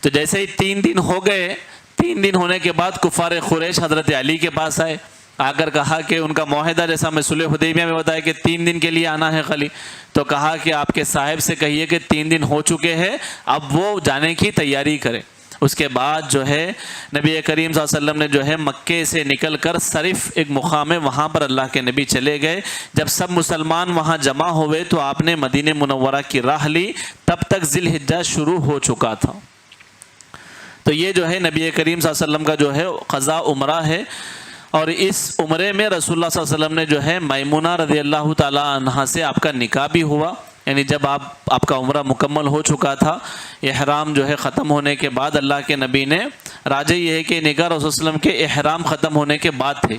B: تو جیسے ہی 3 دن ہو گئے، 3 دن ہونے کے بعد کفار قریش حضرت علی کے پاس آئے، آ کر کہا کہ ان کا معاہدہ جیسا میں صلح حدیبیہ میں بتایا کہ 3 دن کے لیے آنا ہے خالی، تو کہا کہ آپ کے صاحب سے کہیے کہ 3 دن ہو چکے ہیں، اب وہ جانے کی تیاری کرے۔ اس کے بعد جو ہے نبی کریم صلی اللہ علیہ وسلم نے جو ہے مکے سے نکل کر صرف ایک مقام ہے وہاں پر اللہ کے نبی چلے گئے۔ جب سب مسلمان وہاں جمع ہوئے تو آپ نے مدینہ منورہ کی راہ لی، تب تک ذی الحجہ شروع ہو چکا تھا۔ تو یہ جو ہے نبی کریم صلی اللہ علیہ وسلم کا جو ہے قضاء عمرہ ہے، اور اس عمرے میں رسول اللہ صلی اللہ علیہ وسلم نے جو ہے میمونہ رضی اللہ تعالیٰ عنہا سے آپ کا نکاح بھی ہوا، یعنی جب آپ کا عمرہ مکمل ہو چکا تھا، احرام جو ہے ختم ہونے کے بعد اللہ کے نبی نے، راجع یہ ہے کہ نکاح رسول اللہ علیہ وسلم کے احرام ختم ہونے کے بعد تھے،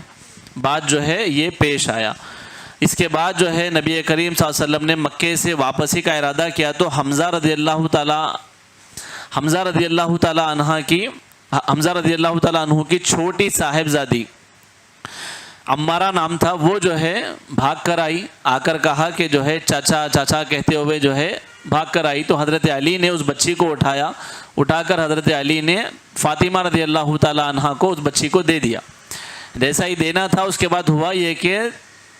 B: بعد جو ہے یہ پیش آیا۔ اس کے بعد جو ہے نبی کریم صلی اللہ علیہ وسلم نے مکے سے واپسی کا ارادہ کیا تو حمزہ رضی اللہ تعالیٰ عنہ کی چھوٹی صاحبزادی عمارہ نام تھا، وہ جو ہے بھاگ کر آئی، آ کر کہا کہ جو ہے چاچا چاچا کہتے ہوئے جو ہے بھاگ کر آئی، تو حضرت علی نے اس بچی کو اٹھا کر حضرت علی نے فاطمہ رضی اللہ تعالیٰ عنہ کو اس بچی کو دے دیا۔ جیسا ہی دینا تھا اس کے بعد ہوا یہ کہ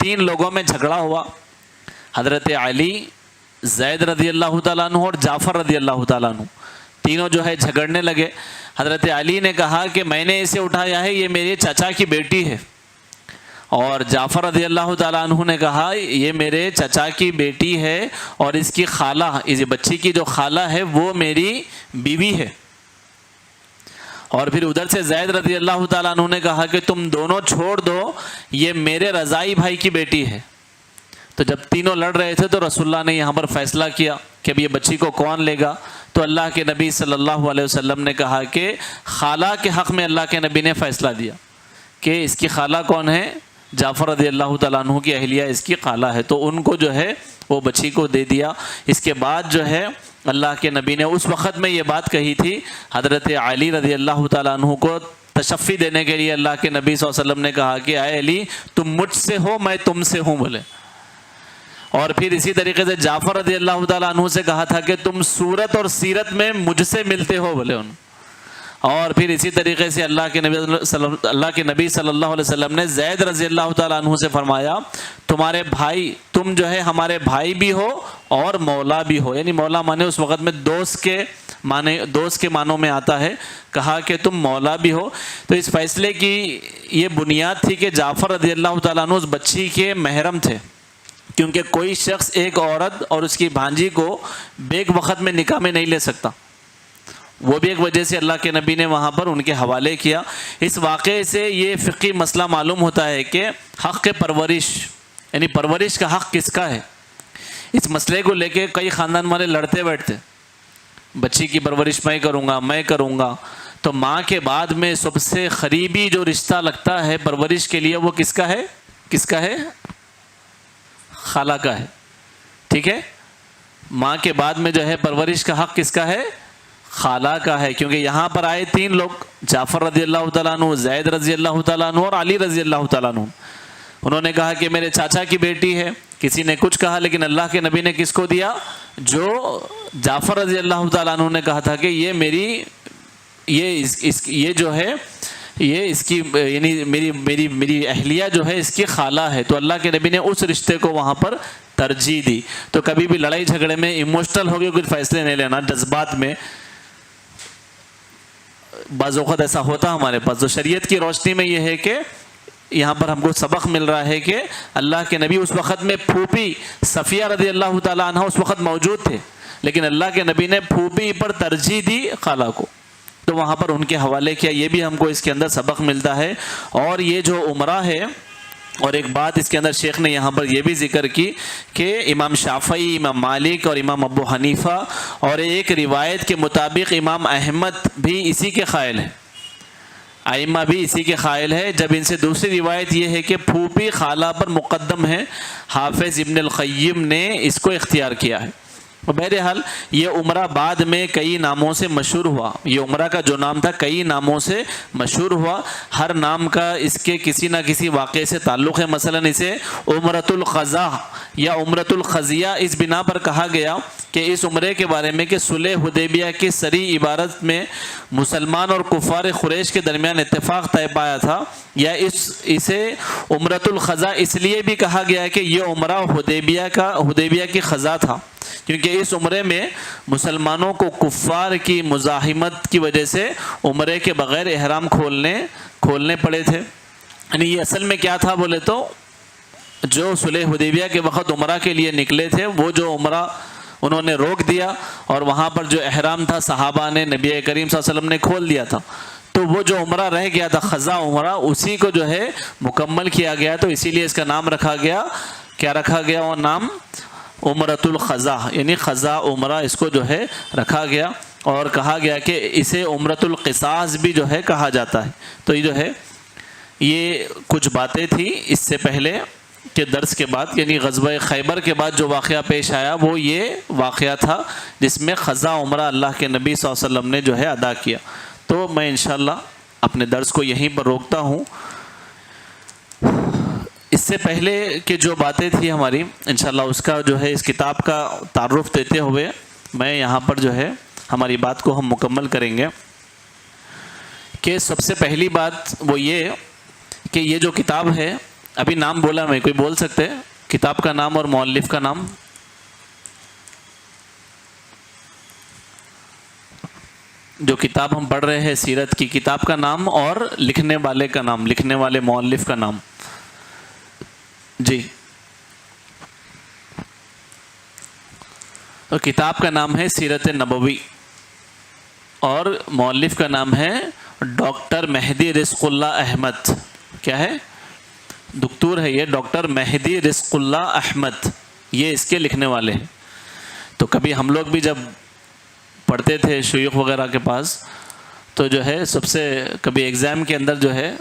B: 3 لوگوں میں جھگڑا ہوا، حضرت علی، زید رضی اللہ تعالیٰ عنہ اور جعفر رضی اللہ تعالیٰ عنہ، تینوں جو ہے جھگڑنے لگے۔ حضرت علی نے کہا کہ میں نے اسے اٹھایا ہے، یہ میرے چچا کی بیٹی ہے، اور جعفر رضی اللہ تعالیٰ عنہ نے کہا یہ میرے چچا کی بیٹی ہے اور اس کی خالہ، اس بچی کی جو خالہ ہے وہ میری بیوی ہے۔ اور پھر ادھر سے زید رضی اللہ تعالیٰ عنہ نے کہا کہ تم دونوں چھوڑ دو، یہ میرے رضائی بھائی کی بیٹی ہے۔ تو جب تینوں لڑ رہے تھے تو رسول اللہ نے یہاں پر فیصلہ کیا کہ اب یہ بچی کو کون لے گا، تو اللہ کے نبی صلی اللہ علیہ وسلم نے کہا کہ خالہ کے حق میں اللہ کے نبی نے فیصلہ دیا کہ اس کی خالہ کون ہے، جعفر رضی اللہ تعالیٰ عنہ کی اہلیہ اس کی خالہ ہے، تو ان کو جو ہے وہ بچی کو دے دیا۔ اس کے بعد جو ہے اللہ کے نبی نے اس وقت میں یہ بات کہی تھی، حضرت علی رضی اللہ تعالیٰ عنہ کو تشفی دینے کے لیے اللہ کے نبی صلی اللہ علیہ وسلم نے کہا کہ اے علی تم مجھ سے ہو، میں تم سے ہوں بولے۔ اور پھر اسی طریقے سے جعفر رضی اللہ تعالیٰ عنہ سے کہا تھا کہ تم صورت اور سیرت میں مجھ سے ملتے ہو بولے ان۔ اور پھر اسی طریقے سے اللہ کے نبی صلی اللہ علیہ وسلم نے زید رضی اللہ تعالیٰ عنہ سے فرمایا تمہارے بھائی، تم جو ہے ہمارے بھائی بھی ہو اور مولا بھی ہو، یعنی مولا مانے اس وقت میں دوست کے معنوں میں آتا ہے، کہا کہ تم مولا بھی ہو۔ تو اس فیصلے کی یہ بنیاد تھی کہ جعفر رضی اللہ تعالیٰ عنہ اس بچی کے محرم تھے، کیونکہ کوئی شخص ایک عورت اور اس کی بھانجی کو بیک وقت میں نکاح میں نہیں لے سکتا، وہ بھی ایک وجہ سے اللہ کے نبی نے وہاں پر ان کے حوالے کیا۔ اس واقعے سے یہ فقہی مسئلہ معلوم ہوتا ہے کہ حق پرورش، یعنی پرورش کا حق کس کا ہے۔ اس مسئلے کو لے کے کئی خاندان والے لڑتے بیٹھتے، بچی کی پرورش میں کروں گا، تو ماں کے بعد میں سب سے قریبی جو رشتہ لگتا ہے پرورش کے لیے وہ کس کا ہے؟ خالہ کا ہے، ٹھیک ہے۔ ماں کے بعد میں جو ہے پرورش کا حق کس کا ہے؟ خالہ کا ہے، کیونکہ یہاں پر آئے 3 لوگ، جعفر رضی اللہ تعالیٰ عنہ، زید رضی اللہ تعالیٰ عنہ اور علی رضی اللہ تعالیٰ عنہ۔ انہوں نے کہا کہ میرے چاچا کی بیٹی ہے، کسی نے کچھ کہا، لیکن اللہ کے نبی نے کس کو دیا؟ جو جعفر رضی اللہ تعالیٰ عنہ نے کہا تھا کہ یہ میری یہ جو ہے یہ اس کی یعنی میری اہلیہ جو ہے اس کی خالہ ہے، تو اللہ کے نبی نے اس رشتے کو وہاں پر ترجیح دی۔ تو کبھی بھی لڑائی جھگڑے میں ایموشنل ہو کے کچھ فیصلے نہیں لینا، جذبات میں، بعض اوقات ایسا ہوتا ہمارے پاس۔ تو شریعت کی روشنی میں یہ ہے کہ یہاں پر ہم کو سبق مل رہا ہے کہ اللہ کے نبی اس وقت میں پھوپھی صفیہ رضی اللہ تعالیٰ عنہ اس وقت موجود تھے، لیکن اللہ کے نبی نے پھوپھی پر ترجیح دی خالہ کو، تو وہاں پر ان کے حوالے کیا۔ یہ بھی ہم کو اس کے اندر سبق ملتا ہے۔ اور یہ جو عمرہ ہے، اور ایک بات اس کے اندر شیخ نے یہاں پر یہ بھی ذکر کی کہ امام شافعی، امام مالک اور امام ابو حنیفہ اور ایک روایت کے مطابق امام احمد بھی اسی کے قائل ہیں، ائمہ بھی اسی کے قائل ہے۔ جب ان سے دوسری روایت یہ ہے کہ پھوپھی خالہ پر مقدم ہے، حافظ ابن القیم نے اس کو اختیار کیا ہے۔ بہرحال یہ عمرہ بعد میں کئی ناموں سے مشہور ہوا، یہ عمرہ کا جو نام تھا کئی ناموں سے مشہور ہوا، ہر نام کا اس کے کسی نہ کسی واقعے سے تعلق ہے۔ مثلا اسے عمرۃ القضاء یا عمرۃ الخزیہ اس بنا پر کہا گیا کہ اس عمرے کے بارے میں کہ صلح حدیبیہ کی صریح عبارت میں مسلمان اور کفار قریش کے درمیان اتفاق طے پایا تھا، یا اسے عمرۃ الخزاء اس لیے بھی کہا گیا کہ یہ عمرہ حدیبیہ کی خزاں تھا، کیونکہ اس عمرے میں مسلمانوں کو کفار کی مزاحمت کی وجہ سے عمرے کے بغیر احرام کھولنے پڑے تھے۔ یعنی یہ اصل میں کیا تھا بولے تو، جو صلح حدیبیہ کے وقت عمرہ کے لیے نکلے تھے وہ جو عمرہ انہوں نے روک دیا، اور وہاں پر جو احرام تھا صحابہ نے نبی کریم صلی اللہ علیہ وسلم نے کھول دیا تھا، تو وہ جو عمرہ رہ گیا تھا خزاں عمرہ، اسی کو جو ہے مکمل کیا گیا، تو اسی لیے اس کا نام رکھا گیا، کیا رکھا گیا وہ نام؟ عمرۃ الخزاء، یعنی خزاں عمرہ اس کو جو ہے رکھا گیا، اور کہا گیا کہ اسے عمرۃ القصاص بھی جو ہے کہا جاتا ہے۔ تو یہ جو ہے یہ کچھ باتیں تھیں اس سے پہلے کہ درس کے بعد، یعنی غزوہ خیبر کے بعد جو واقعہ پیش آیا وہ یہ واقعہ تھا جس میں خزاں عمرہ اللہ کے نبی صلی اللہ علیہ وسلم نے جو ہے ادا کیا۔ تو میں انشاءاللہ اپنے درس کو یہیں پر روکتا ہوں۔ اس سے پہلے کہ جو باتیں تھیں ہماری انشاءاللہ اس کا جو ہے اس کتاب کا تعارف دیتے ہوئے میں یہاں پر جو ہے ہماری بات کو ہم مکمل کریں گے کہ سب سے پہلی بات وہ یہ کہ یہ جو کتاب ہے، ابھی نام بولا میں، کوئی بول سکتے کتاب کا نام اور مؤلف کا نام؟ جو کتاب ہم پڑھ رہے ہیں سیرت کی، کتاب کا نام اور لکھنے والے کا نام، لکھنے والے مؤلف کا نام؟ جی، تو کتاب کا نام ہے سیرت نبوی اور مؤلف کا نام ہے ڈاکٹر مہدی رزق اللہ احمد۔ کیا ہے؟ دکتور ہے یہ، ڈاکٹر مہدی رزق اللہ احمد، یہ اس کے لکھنے والے ہیں۔ تو کبھی ہم لوگ بھی جب پڑھتے تھے شیوخ وغیرہ کے پاس، تو جو ہے سب سے کبھی ایگزام کے اندر جو ہے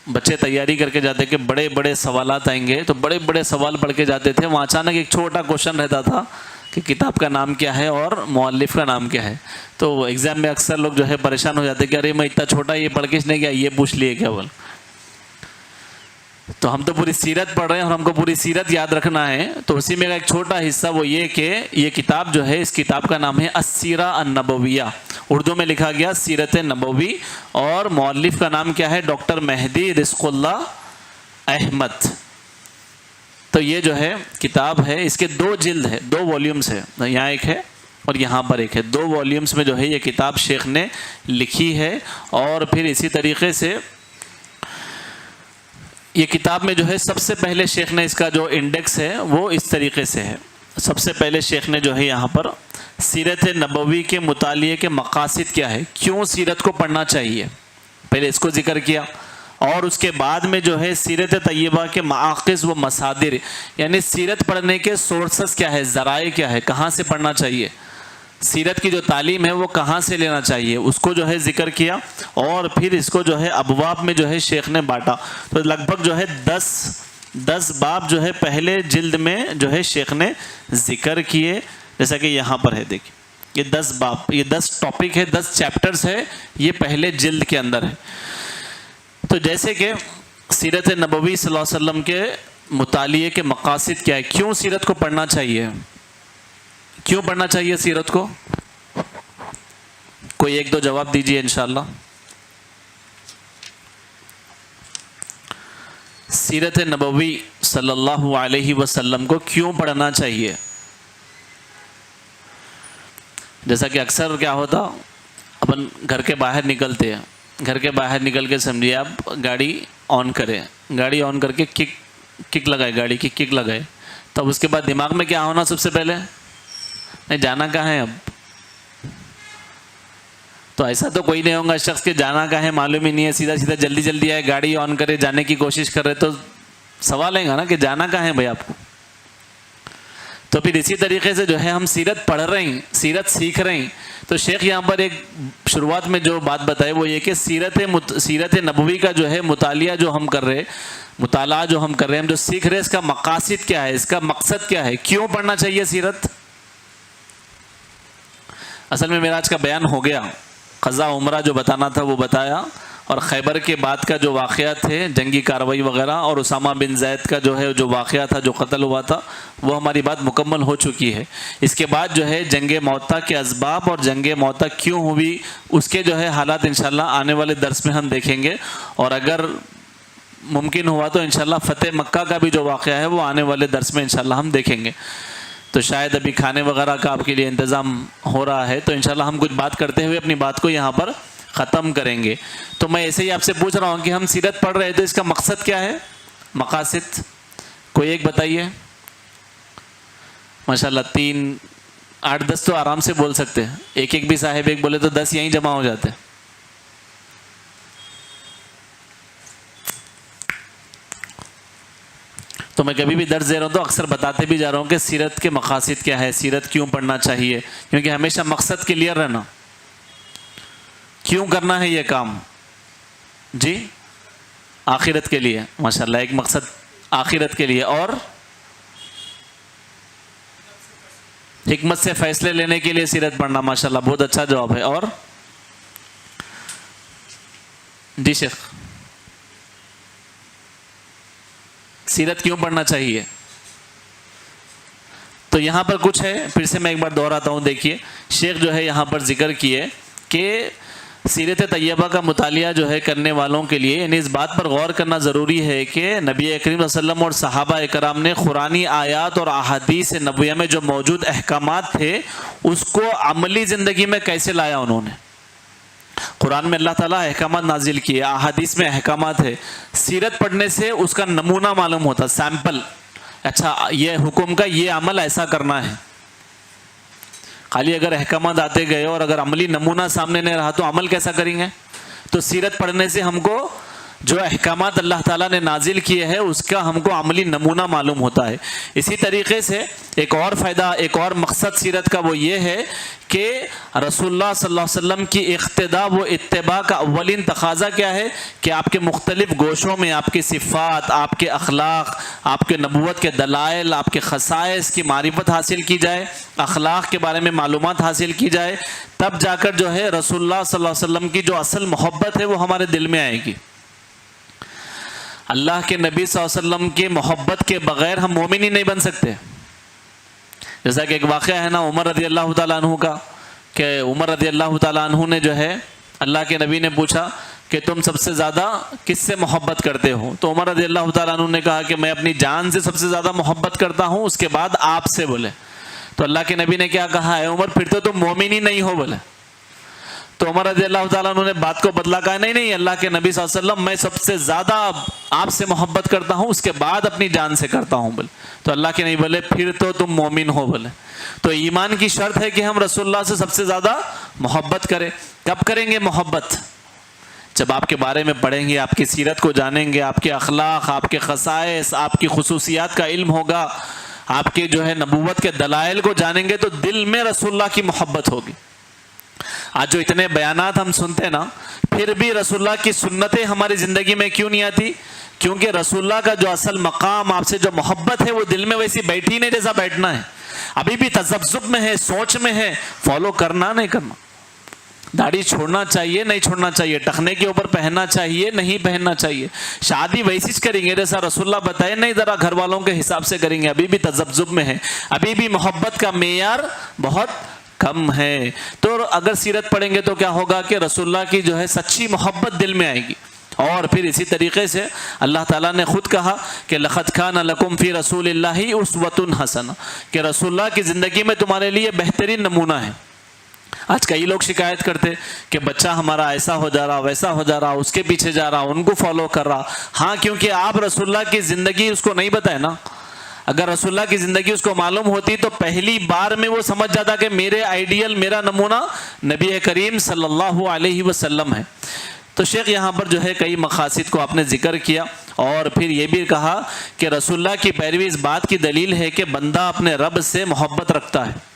B: بچے تیاری کر کے جاتے کہ بڑے بڑے سوالات آئیں گے، تو بڑے بڑے سوال پڑھ کے جاتے تھے، وہاں اچانک ایک چھوٹا کوشچن رہتا تھا کہ کتاب کا نام کیا ہے اور مؤلف کا نام کیا ہے۔ تو ایگزام میں اکثر لوگ جو ہے پریشان ہو جاتے کہ ارے میں اتنا چھوٹا یہ پڑھ کے اس نے کیا یہ پوچھ لیے کیا بول۔ تو ہم تو پوری سیرت پڑھ رہے ہیں اور ہم کو پوری سیرت یاد رکھنا ہے، تو اسی میں ایک چھوٹا حصہ وہ یہ کہ یہ کتاب جو ہے، اس کتاب کا نام ہے السیرہ النبویہ، اردو میں لکھا گیا سیرت نبوی، اور مؤلف کا نام کیا ہے؟ ڈاکٹر مہدی رزق اللہ احمد۔ تو یہ جو ہے کتاب ہے، اس کے 2 جلد ہے، 2 والیومز ہے، یہاں ایک ہے اور یہاں پر ایک ہے، 2 والیومز میں جو ہے یہ کتاب شیخ نے لکھی ہے۔ اور پھر اسی طریقے سے یہ کتاب میں جو ہے سب سے پہلے شیخ نے اس کا جو انڈیکس ہے وہ اس طریقے سے ہے۔ سب سے پہلے شیخ نے جو ہے یہاں پر سیرت نبوی کے مطالعے کے مقاصد کیا ہے، کیوں سیرت کو پڑھنا چاہیے، پہلے اس کو ذکر کیا، اور اس کے بعد میں جو ہے سیرت طیبہ کے مآخذ و مصادر، یعنی سیرت پڑھنے کے سورسز کیا ہے، ذرائع کیا ہے، کہاں سے پڑھنا چاہیے، سیرت کی جو تعلیم ہے وہ کہاں سے لینا چاہیے، اس کو جو ہے ذکر کیا، اور پھر اس کو جو ہے ابواب میں جو ہے شیخ نے بانٹا۔ تو لگ بھگ جو ہے 10 باب جو ہے پہلے جلد میں جو ہے شیخ نے ذکر کیے، جیسا کہ یہاں پر ہے، دیکھیں یہ 10 باب، یہ 10 ٹاپک ہے، 10 چیپٹرز ہے، یہ پہلے جلد کے اندر ہے۔ تو جیسے کہ سیرت نبوی صلی اللہ علیہ وسلم کے مطالعے کے مقاصد کیا ہے؟ کیوں سیرت کو پڑھنا چاہیے؟ کیوں پڑھنا چاہیے سیرت کو؟ کوئی ایک دو جواب دیجیے انشاءاللہ۔ سیرت نبوی صلی اللہ علیہ وسلم کو کیوں پڑھنا چاہیے؟ جیسا کہ اکثر کیا ہوتا، اپن گھر کے باہر نکلتے ہیں، گھر کے باہر نکل کے سمجھیے آپ گاڑی آن کریں، گاڑی آن کر کے کک لگائے، گاڑی کی کک لگائے، تب اس کے بعد دماغ میں کیا ہونا سب سے پہلے؟ نہیں، جانا کہاں ہے اب؟ تو ایسا تو کوئی نہیں ہوگا شخص کے جانا کہاں ہے معلوم ہی نہیں ہے، سیدھا سیدھا جلدی جلدی آئے، گاڑی آن کرے، جانے کی کوشش کر رہے، تو سوال ہے گا نا کہ جانا کہاں ہے بھائی آپ کو؟ تو پھر اسی طریقے سے جو ہے ہم سیرت پڑھ رہے ہیں، سیرت سیکھ رہے ہیں، تو شیخ یہاں پر ایک شروعات میں جو بات بتائے وہ یہ کہ سیرت نبوی کا جو ہے مطالعہ جو ہم کر رہے، مطالعہ جو ہم کر رہے ہیں، ہم جو سیکھ رہے ہیں، اس کا مقاصد کیا ہے، اس کا مقصد کیا ہے، کیوں پڑھنا چاہیے سیرت؟ اصل میں میرا آج کا بیان ہو گیا، قضا عمرہ جو بتانا تھا وہ بتایا، اور خیبر کے بعد کا جو واقعات تھے، جنگی کارروائی وغیرہ، اور اسامہ بن زید کا جو ہے جو واقعہ تھا، جو قتل ہوا تھا، وہ ہماری بات مکمل ہو چکی ہے۔ اس کے بعد جو ہے جنگ موطا کے اسباب اور جنگ موطا کیوں ہوئی، اس کے جو ہے حالات انشاءاللہ آنے والے درس میں ہم دیکھیں گے، اور اگر ممکن ہوا تو انشاءاللہ فتح مکہ کا بھی جو واقعہ ہے وہ آنے والے درس میں انشاءاللہ ہم دیکھیں گے۔ تو شاید ابھی کھانے وغیرہ کا آپ کے لیے انتظام ہو رہا ہے، تو انشاءاللہ ہم کچھ بات کرتے ہوئے اپنی بات کو یہاں پر ختم کریں گے۔ تو میں ایسے ہی آپ سے پوچھ رہا ہوں کہ ہم سیرت پڑھ رہے ہیں تو اس کا مقصد کیا ہے، مقاصد کوئی ایک بتائیے۔ ماشاءاللہ 3 8 10 تو آرام سے بول سکتے ہیں، ایک ایک بھی صاحب ایک بولے تو 10 یہیں جمع ہو جاتے۔ تو میں کبھی بھی درس دے رہا ہوں تو اکثر بتاتے بھی جا رہا ہوں کہ سیرت کے مقاصد کیا ہے، سیرت کیوں پڑھنا چاہیے، کیونکہ ہمیشہ مقصد کلیئر رہنا، کیوں کرنا ہے یہ کام؟ جی آخرت کے لیے، ماشاءاللہ ایک مقصد آخرت کے لیے، اور حکمت سے فیصلے لینے کے لیے سیرت پڑھنا، ماشاءاللہ بہت اچھا جواب ہے۔ اور جی شیخ، سیرت کیوں پڑھنا چاہیے؟ تو یہاں پر کچھ ہے، پھر سے میں ایک بار دہراتا ہوں، دیکھیے شیخ جو ہے یہاں پر ذکر کیے کہ سیرت طیبہ کا مطالعہ جو ہے کرنے والوں کے لیے، یعنی اس بات پر غور کرنا ضروری ہے کہ نبی کریم صلی اللہ علیہ وسلم اور صحابہ اکرام نے قرآنی آیات اور احادیث نبویہ میں جو موجود احکامات تھے اس کو عملی زندگی میں کیسے لایا انہوں نے۔ قرآن میں اللہ تعالیٰ احکامات نازل کیے، احادیث میں احکامات ہے، سیرت پڑھنے سے اس کا نمونہ معلوم ہوتا، سیمپل، اچھا یہ حکم کا یہ عمل ایسا کرنا ہے۔ خالی اگر احکامات آتے گئے اور اگر عملی نمونہ سامنے نہیں رہا تو عمل کیسا کریں گے؟ تو سیرت پڑھنے سے ہم کو جو احکامات اللہ تعالیٰ نے نازل کیے ہیں اس کا ہم کو عملی نمونہ معلوم ہوتا ہے۔ اسی طریقے سے ایک اور فائدہ، ایک اور مقصد سیرت کا وہ یہ ہے کہ رسول اللہ صلی اللہ علیہ وسلم کی اقتداء و اتباع کا اولین تقاضا کیا ہے کہ آپ کے مختلف گوشوں میں آپ کی صفات، آپ کے اخلاق، آپ کے نبوت کے دلائل، آپ کے خصائص کی معرفت حاصل کی جائے، اخلاق کے بارے میں معلومات حاصل کی جائے، تب جا کر جو ہے رسول اللہ صلی اللہ علیہ وسلم کی جو اصل محبت ہے وہ ہمارے دل میں آئے گی۔ اللہ کے نبی صلی اللہ علیہ وسلم کی محبت کے بغیر ہم مومن ہی نہیں بن سکتے۔ جیسا کہ ایک واقعہ ہے نا عمر رضی اللہ تعالیٰ عنہ کا، کہ عمر رضی اللہ تعالیٰ عنہ نے جو ہے اللہ کے نبی نے پوچھا کہ تم سب سے زیادہ کس سے محبت کرتے ہو؟ تو عمر رضی اللہ تعالیٰ عنہ نے کہا کہ میں اپنی جان سے سب سے زیادہ محبت کرتا ہوں، اس کے بعد آپ سے بولے۔ تو اللہ کے نبی نے کیا کہا؟ اے عمر پھر تو تم مومن ہی نہیں ہو بولے۔ تو عمر رضی اللہ تعالیٰ عنہ نے بات کو بدلا، کہا نہیں اللہ کے نبی صلی اللہ علیہ وسلم میں سب سے زیادہ آپ سے محبت کرتا ہوں، اس کے بعد اپنی جان سے کرتا ہوں بولے۔ تو اللہ کے نبی بولے پھر تو تم مومن ہو بولے۔ تو ایمان کی شرط ہے کہ ہم رسول اللہ سے سب سے زیادہ محبت کریں۔ کب کریں گے محبت؟ جب آپ کے بارے میں پڑھیں گے، آپ کی سیرت کو جانیں گے، آپ کے اخلاق، آپ کے خصائص، آپ کی خصوصیات کا علم ہوگا، آپ کے جو ہے نبوت کے دلائل کو جانیں گے تو دل میں رسول اللہ کی محبت ہوگی۔ آج جو اتنے بیانات ہم سنتے ہیں نا، پھر بھی رسول اللہ کی سنتیں ہماری زندگی میں کیوں نہیں آتی؟ کیونکہ رسول اللہ کا جو اصل مقام، آپ سے جو محبت ہے وہ دل میں ویسی بیٹھی نہیں جیسا بیٹھنا ہے، ابھی بھی تذبذب میں ہے، سوچ میں ہے، فالو کرنا نہیں کرنا۔ داڑھی چھوڑنا چاہیے نہیں چھوڑنا چاہیے، ٹخنے کے اوپر پہننا چاہیے نہیں پہننا چاہیے، شادی ویسی کریں گے جیسا رسول اللہ بتائے، نہیں ذرا گھر والوں کے حساب سے کریں گے، ابھی بھی تذبذب میں ہے، ابھی بھی محبت کا معیار بہت کم ہے۔ تو اگر سیرت پڑھیں گے تو کیا ہوگا کہ رسول اللہ کی جو ہے سچی محبت دل میں آئے گی۔ اور پھر اسی طریقے سے اللہ تعالیٰ نے خود کہا کہ لَقَدْ كَانَ لَكُمْ فِي رَسُولِ اللَّهِ أُسْوَةٌ حَسَنَةٌ، کہ رسول اللہ کی زندگی میں تمہارے لیے بہترین نمونہ ہے۔ آج کئی لوگ شکایت کرتے کہ بچہ ہمارا ایسا ہو جا رہا ویسا ہو جا رہا، اس کے پیچھے جا رہا، ان کو فالو کر رہا۔ ہاں، کیونکہ آپ رسول اللہ کی زندگی اس کو نہیں بتائے نا۔ اگر رسول اللہ کی زندگی اس کو معلوم ہوتی تو پہلی بار میں وہ سمجھ جاتا کہ میرے آئیڈیل، میرا نمونہ نبی کریم صلی اللہ علیہ وسلم ہے۔ تو شیخ یہاں پر جو ہے کئی مقاصد کو آپ نے ذکر کیا، اور پھر یہ بھی کہا کہ رسول اللہ کی پیروی اس بات کی دلیل ہے کہ بندہ اپنے رب سے محبت رکھتا ہے،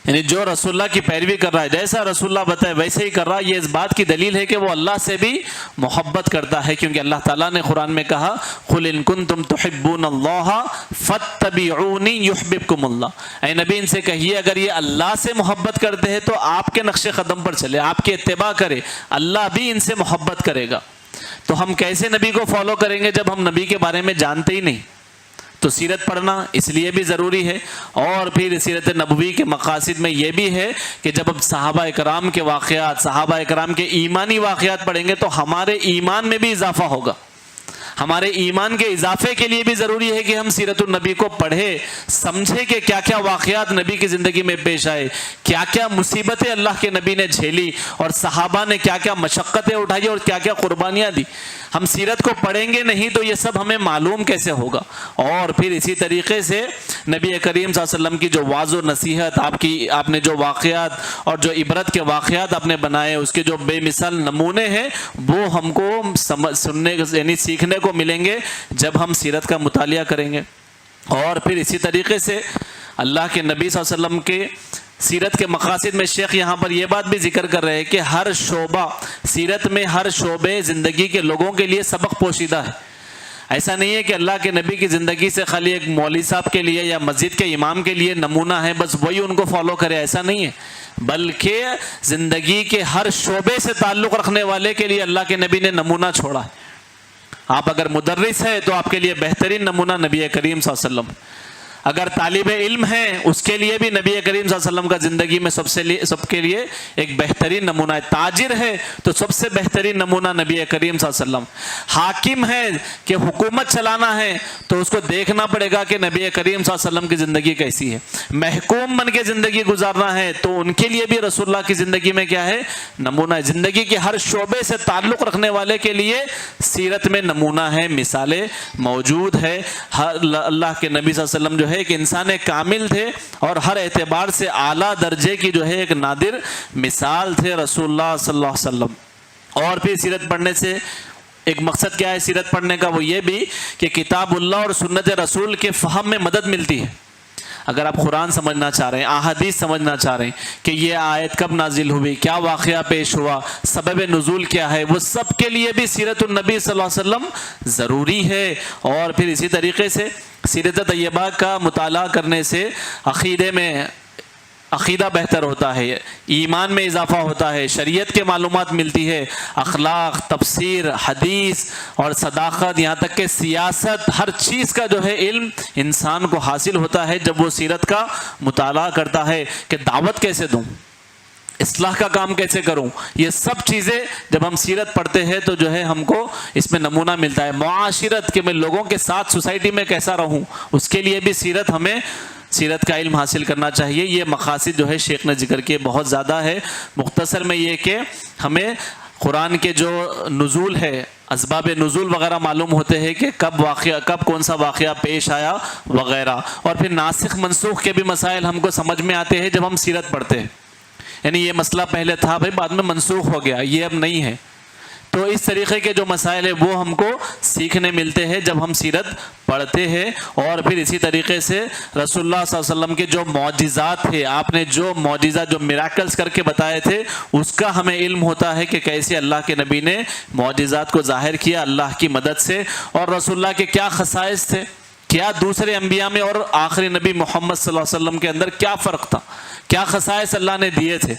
B: یعنی جو رسول اللہ کی پیروی کر رہا ہے، جیسا رسول اللہ بتائے ویسے ہی کر رہا ہے، یہ اس بات کی دلیل ہے کہ وہ اللہ سے بھی محبت کرتا ہے، کیونکہ اللہ تعالیٰ نے قرآن میں کہا قُلْ إِن كُنتُمْ تُحِبُّونَ اللَّهَ فَاتَّبِعُونِي يُحْبِبْكُمُ اللَّهُ، اے نبی ان سے کہیے اگر یہ اللہ سے محبت کرتے ہیں تو آپ کے نقش قدم پر چلے، آپ کی اتباع کرے، اللہ بھی ان سے محبت کرے گا۔ تو ہم کیسے نبی کو فالو کریں گے جب ہم نبی کے بارے میں جانتے ہی نہیں؟ تو سیرت پڑھنا اس لیے بھی ضروری ہے، اور پھر سیرت نبوی کے مقاصد میں یہ بھی ہے کہ جب ہم صحابہ اکرام کے واقعات، صحابہ اکرام کے ایمانی واقعات پڑھیں گے تو ہمارے ایمان میں بھی اضافہ ہوگا۔ ہمارے ایمان کے اضافے کے لیے بھی ضروری ہے کہ ہم سیرت النبی کو پڑھیں، سمجھیں کہ کیا کیا واقعات نبی کی زندگی میں پیش آئے، کیا کیا مصیبتیں اللہ کے نبی نے جھیلی، اور صحابہ نے کیا کیا مشقتیں اٹھائی اور کیا کیا قربانیاں دی۔ ہم سیرت کو پڑھیں گے نہیں تو یہ سب ہمیں معلوم کیسے ہوگا؟ اور پھر اسی طریقے سے نبی کریم صلی اللہ علیہ وسلم کی جو واعظ و نصیحت، آپ نے جو واقعات اور جو عبرت کے واقعات آپ نے بنائے، اس کے جو بے مثال نمونے ہیں، وہ ہم کو سننے یعنی سیکھنے کو ملیں گے جب ہم سیرت کا مطالعہ کریں گے۔ اور پھر اسی طریقے سے اللہ کے نبی صلی اللہ علیہ وسلم کے سیرت کے مقاصد میں شیخ یہاں پر یہ بات بھی ذکر کر رہے ہیں کہ ہر شعبہ سیرت میں، ہر شعبے زندگی کے لوگوں کے لیے سبق پوشیدہ ہے۔ ایسا نہیں ہے کہ اللہ کے نبی کی زندگی سے خالی ایک مولوی صاحب کے لیے یا مسجد کے امام کے لیے نمونہ ہے، بس وہی ان کو فالو کرے، ایسا نہیں ہے، بلکہ زندگی کے ہر شعبے سے تعلق رکھنے والے کے لیے اللہ کے نبی نے نمونہ چھوڑا ہے۔ آپ اگر مدرس ہے تو آپ کے لیے بہترین نمونہ نبی کریم صلی اللہ علیہ وسلم، اگر طالب علم ہے اس کے لیے بھی نبی کریم صلی اللہ علیہ وسلم کا زندگی میں سب کے لیے ایک بہترین نمونہ ہے، تاجر ہے تو سب سے بہترین نمونہ نبی کریم صلی اللہ علیہ وسلم، حاکم ہے کہ حکومت چلانا ہے تو اس کو دیکھنا پڑے گا کہ نبی کریم صلی اللہ علیہ وسلم کی زندگی کیسی ہے، محکوم بن کے زندگی گزارنا ہے تو ان کے لیے بھی رسول اللہ کی زندگی میں کیا ہے؟ نمونہ ہے۔ زندگی کے ہر شعبے سے تعلق رکھنے والے کے لیے سیرت میں نمونہ ہے، مثالیں موجود ہے۔ اللہ کے نبی صلی اللہ علیہ وسلم جو ہے کہ انسان کامل تھے اور ہر اعتبار سے اعلیٰ درجے کی جو ہے ایک نادر مثال تھے رسول اللہ صلی اللہ علیہ وسلم۔ اور پھر سیرت پڑھنے سے ایک مقصد کیا ہے سیرت پڑھنے کا؟ وہ یہ بھی کہ کتاب اللہ اور سنت رسول کے فہم میں مدد ملتی ہے۔ اگر آپ قرآن سمجھنا چاہ رہے ہیں، احادیث سمجھنا چاہ رہے ہیں کہ یہ آیت کب نازل ہوئی، کیا واقعہ پیش ہوا، سبب نزول کیا ہے، وہ سب کے لیے بھی سیرت النبی صلی اللہ علیہ وسلم ضروری ہے۔ اور پھر اسی طریقے سے سیرت طیبہ کا مطالعہ کرنے سے عقیدہ بہتر ہوتا ہے، ایمان میں اضافہ ہوتا ہے، شریعت کے معلومات ملتی ہے، اخلاق، تفسیر، حدیث اور صداقت، یہاں تک کہ سیاست، ہر چیز کا جو ہے علم انسان کو حاصل ہوتا ہے جب وہ سیرت کا مطالعہ کرتا ہے کہ دعوت کیسے دوں، اصلاح کا کام کیسے کروں، یہ سب چیزیں جب ہم سیرت پڑھتے ہیں تو جو ہے ہم کو اس میں نمونہ ملتا ہے۔ معاشرت کہ میں لوگوں کے ساتھ سوسائٹی میں کیسا رہوں، اس کے لیے بھی سیرت کا علم حاصل کرنا چاہیے۔ یہ مقاصد جو ہے شیخ نے ذکر کیے، بہت زیادہ ہے۔ مختصر میں یہ کہ ہمیں قرآن کے جو نزول ہے، اسباب نزول وغیرہ معلوم ہوتے ہیں کہ کب کون سا واقعہ پیش آیا وغیرہ، اور پھر ناسخ منسوخ کے بھی مسائل ہم کو سمجھ میں آتے ہیں جب ہم سیرت پڑھتے ہیں، یعنی یہ مسئلہ پہلے تھا بھائی بعد میں منسوخ ہو گیا، یہ اب نہیں ہے، تو اس طریقے کے جو مسائل ہیں وہ ہم کو سیکھنے ملتے ہیں جب ہم سیرت پڑھتے ہیں۔ اور پھر اسی طریقے سے رسول اللہ صلی اللہ علیہ وسلم کے جو معجزات تھے، آپ نے جو معجزات، جو میراکلز کر کے بتائے تھے، اس کا ہمیں علم ہوتا ہے کہ کیسے اللہ کے نبی نے معجزات کو ظاہر کیا اللہ کی مدد سے، اور رسول اللہ کے کیا خصائص تھے، کیا دوسرے انبیاء میں اور آخری نبی محمد صلی اللہ علیہ وسلم کے اندر کیا فرق تھا، کیا خصائص اللہ نے دیے تھے۔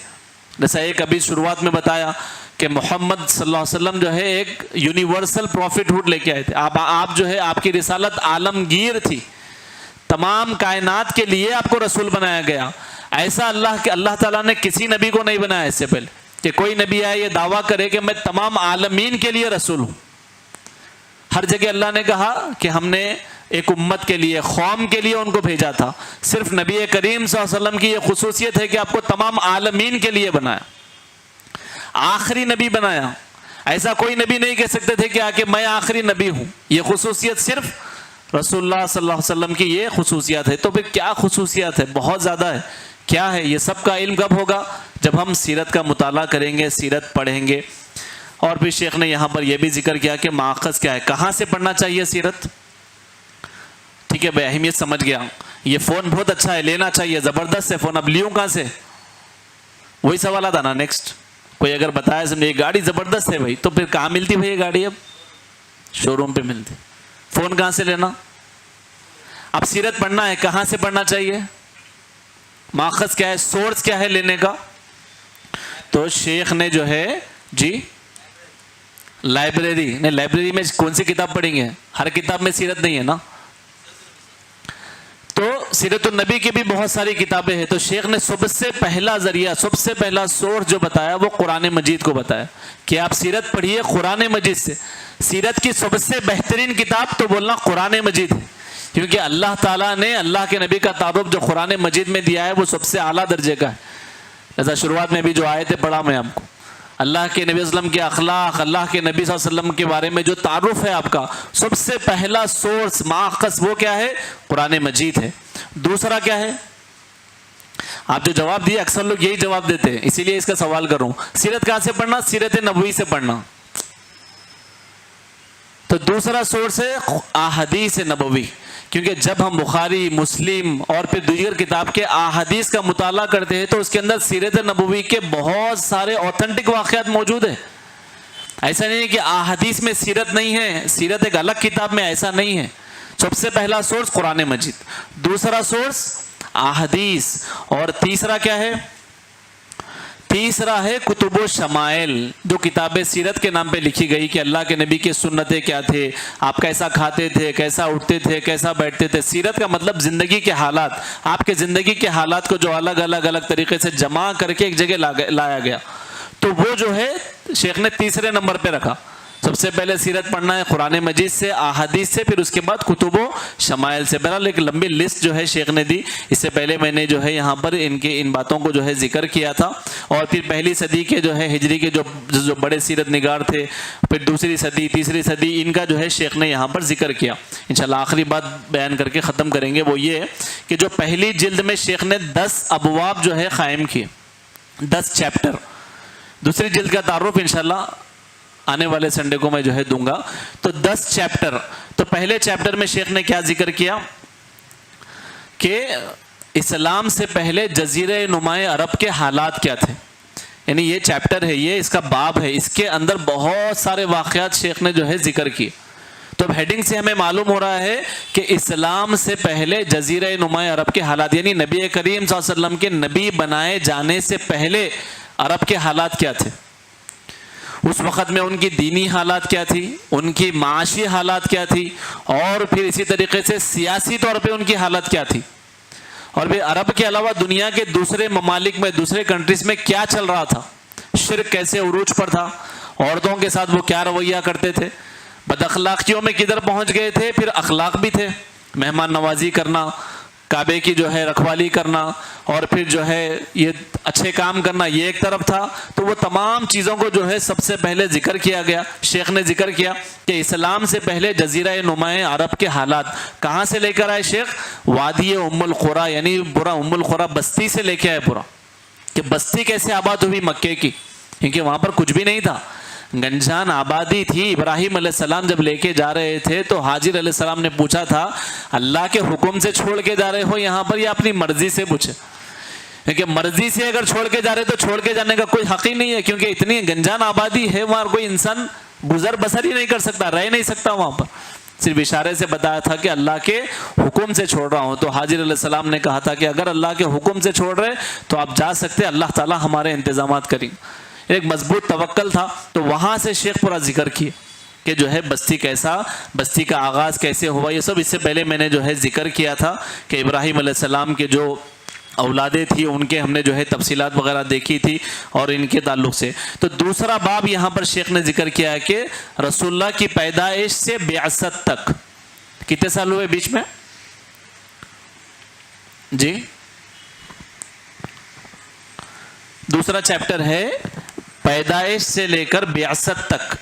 B: جیسا ایک ابھی شروعات میں بتایا کہ محمد صلی اللہ علیہ وسلم جو ہے ایک یونیورسل پروفٹ ہوڈ لے کے آئے تھے. آپ جو ہے آپ کی رسالت عالمگیر تھی, تمام کائنات کے لیے آپ کو رسول بنایا گیا. ایسا اللہ تعالیٰ نے کسی نبی کو نہیں بنایا اس سے پہلے کہ کوئی نبی آئے یہ دعویٰ کرے کہ میں تمام عالمین کے لیے رسول ہوں. ہر جگہ اللہ نے کہا کہ ہم نے ایک امت کے لیے, قوم کے لیے ان کو بھیجا تھا. صرف نبی کریم صلی اللہ علیہ وسلم کی یہ خصوصیت ہے کہ آپ کو تمام عالمین کے لیے بنایا, آخری نبی بنایا. ایسا کوئی نبی نہیں کہہ سکتے تھے کہ آ کے میں آخری نبی ہوں. یہ خصوصیت صرف رسول اللہ صلی اللہ علیہ وسلم کی یہ خصوصیات ہے. تو پھر کیا خصوصیات ہے؟ بہت زیادہ ہے. کیا ہے یہ سب کا علم کب ہوگا؟ جب ہم سیرت کا مطالعہ کریں گے, سیرت پڑھیں گے. اور پھر شیخ نے یہاں پر یہ بھی ذکر کیا کہ ماخذ کیا ہے, کہاں سے پڑھنا چاہیے سیرت. ٹھیک ہے بھائی, اہمیت سمجھ گیا. یہ فون بہت اچھا ہے, لینا چاہیے, زبردست ہے فون. اب لیوں کہاں سے؟ وہی سوال آتا نا نیکسٹ. کوئی اگر بتایا سمجھے یہ گاڑی زبردست ہے بھائی, تو پھر کہاں ملتی بھائی یہ گاڑی؟ اب شو روم پہ ملتی. فون کہاں سے لینا؟ اب سیرت پڑھنا ہے, کہاں سے پڑھنا چاہیے؟ ماخذ کیا ہے, سورس کیا ہے لینے کا؟ تو شیخ نے جو ہے جی لائبریری نہیں, لائبریری میں کون سی کتاب پڑھیں گے؟ ہر کتاب میں سیرت نہیں ہے نا. تو سیرت النبی کی بھی بہت ساری کتابیں ہیں. تو شیخ نے سب سے پہلا ذریعہ, سب سے پہلا سورس جو بتایا وہ قرآن مجید کو بتایا کہ آپ سیرت پڑھیے قرآن مجید سے. سیرت کی سب سے بہترین کتاب تو بولنا قرآن مجید ہے, کیونکہ اللہ تعالیٰ نے اللہ کے نبی کا تعارف جو قرآن مجید میں دیا ہے وہ سب سے اعلیٰ درجے کا ہے. جیسا شروعات میں بھی جو آیتیں پڑھا میں آپ کو, اللہ کے نبی صلی اللہ علیہ وسلم کے اخلاق, اللہ کے نبی صلی اللہ علیہ وسلم کے بارے میں جو تعارف ہے آپ کا, سب سے پہلا سورس ماخذ وہ کیا ہے؟ قرآن مجید ہے. دوسرا کیا ہے؟ آپ جو جواب دیے اکثر لوگ یہی جواب دیتے ہیں, اسی لیے اس کا سوال کر رہا ہوں. سیرت کہاں سے پڑھنا؟ سیرت نبوی سے پڑھنا. تو دوسرا سورس ہے احادیث نبوی, کیونکہ جب ہم بخاری, مسلم اور پھر دیگر کتاب کے احادیث کا مطالعہ کرتے ہیں تو اس کے اندر سیرت نبوی کے بہت سارے اوتھینٹک واقعات موجود ہیں. ایسا نہیں ہے کہ احادیث میں سیرت نہیں ہے, سیرت ایک الگ کتاب میں, ایسا نہیں ہے. سب سے پہلا سورس قرآن مجید, دوسرا سورس احادیث, اور تیسرا کیا ہے؟ تیسرا ہے کتب و شمائل, جو کتابیں سیرت کے نام پہ لکھی گئی کہ اللہ کے نبی کی سنتیں کیا تھے, آپ کیسا کھاتے تھے, کیسا اٹھتے تھے, کیسا بیٹھتے تھے. سیرت کا مطلب زندگی کے حالات, آپ کے زندگی کے حالات کو جو الگ الگ طریقے سے جمع کر کے ایک جگہ لایا گیا. تو وہ جو ہے شیخ نے تیسرے نمبر پہ رکھا. سب سے پہلے سیرت پڑھنا ہے قرآن مجید سے, احادیث سے, پھر اس کے بعد کتب و شمائل سے. بہرحال ایک لمبی لسٹ جو ہے شیخ نے دی. اس سے پہلے میں نے جو ہے یہاں پر ان باتوں کو جو ہے ذکر کیا تھا. اور پھر پہلی صدی کے جو ہے ہجری کے جو بڑے سیرت نگار تھے, پھر دوسری صدی, تیسری صدی, ان کا جو ہے شیخ نے یہاں پر ذکر کیا. انشاءاللہ آخری بات بیان کر کے ختم کریں گے, وہ یہ ہے کہ جو پہلی جلد میں شیخ نے 10 ابواب جو ہے قائم کیے, 10 چیپٹر. دوسری جلد کا تعارف انشاءاللہ آنے والے سنڈے کو میں جو ہے دوں گا. تو 10 چیپٹر. تو پہلے چیپٹر میں شیخ نے کیا ذکر کیا کہ اسلام سے پہلے جزیرہ نمائے عرب کے حالات کیا تھے. یعنی یہ چیپٹر ہے, یہ اس کا باب ہے, اس کے اندر بہت سارے واقعات شیخ نے جو ہے ذکر کیے. تو اب ہیڈنگ سے ہمیں معلوم ہو رہا ہے کہ اسلام سے پہلے جزیرہ نمائے عرب کے حالات, یعنی نبی کریم صلی اللہ علیہ وسلم کے نبی بنائے جانے سے پہلے عرب کے حالات کیا تھے. اس وقت میں ان کی دینی حالات کیا تھی, ان کی معاشی حالات کیا تھی, اور پھر اسی طریقے سے سیاسی طور پہ ان کی حالت کیا تھی, اور پھر عرب کے علاوہ دنیا کے دوسرے ممالک میں, دوسرے کنٹریز میں کیا چل رہا تھا, شرک کیسے عروج پر تھا, عورتوں کے ساتھ وہ کیا رویہ کرتے تھے, بد اخلاقیوں میں کدھر پہنچ گئے تھے, پھر اخلاق بھی تھے, مہمان نوازی کرنا, کعبے کی جو ہے رکھوالی کرنا, اور پھر جو ہے یہ اچھے کام کرنا, یہ ایک طرف تھا. تو وہ تمام چیزوں کو جو ہے سب سے پہلے ذکر کیا گیا. شیخ نے ذکر کیا کہ اسلام سے پہلے جزیرہ نمائے عرب کے حالات کہاں سے لے کر آئے شیخ؟ وادی ام القریٰ, یعنی پورا ام القریٰ بستی سے لے کے آئے پورا, کہ بستی کیسے آباد ہوئی مکے کی, کیونکہ وہاں پر کچھ بھی نہیں تھا, گنجان آبادی تھی. ابراہیم علیہ السلام جب لے کے جا رہے تھے تو حاجر علیہ السلام نے پوچھا تھا اللہ کے حکم سے چھوڑ کے جا رہے ہو یہاں پر یا اپنی مرضی سے؟ پوچھے, کیونکہ مرضی سے اگر چھوڑ کے جا رہے تو چھوڑ کے جانے کا کوئی حق ہی نہیں ہے, کیونکہ اتنی گنجان آبادی ہے وہاں کوئی انسان گزر بسر ہی نہیں کر سکتا, رہ نہیں سکتا وہاں پر. صرف اشارے سے بتایا تھا کہ اللہ کے حکم سے چھوڑ رہا ہوں. تو حاضر علیہ السلام نے کہا تھا کہ اگر اللہ کے حکم سے چھوڑ رہے تو آپ جا سکتے, اللہ تعالیٰ ہمارے انتظامات کریں. ایک مضبوط توکل تھا. تو وہاں سے شیخ پورا ذکر کیے کہ جو ہے بستی کا آغاز کیسے ہوا. یہ سب اس سے پہلے میں نے جو ہے ذکر کیا تھا کہ ابراہیم علیہ السلام کے جو اولادیں تھی ان کے ہم نے جو ہے تفصیلات وغیرہ دیکھی تھی اور ان کے تعلق سے. تو دوسرا باب یہاں پر شیخ نے ذکر کیا ہے کہ رسول اللہ کی پیدائش سے بعثت تک کتنے سال ہوئے بیچ میں جی. دوسرا چیپٹر ہے پیدائش سے لے کر بعثت تک,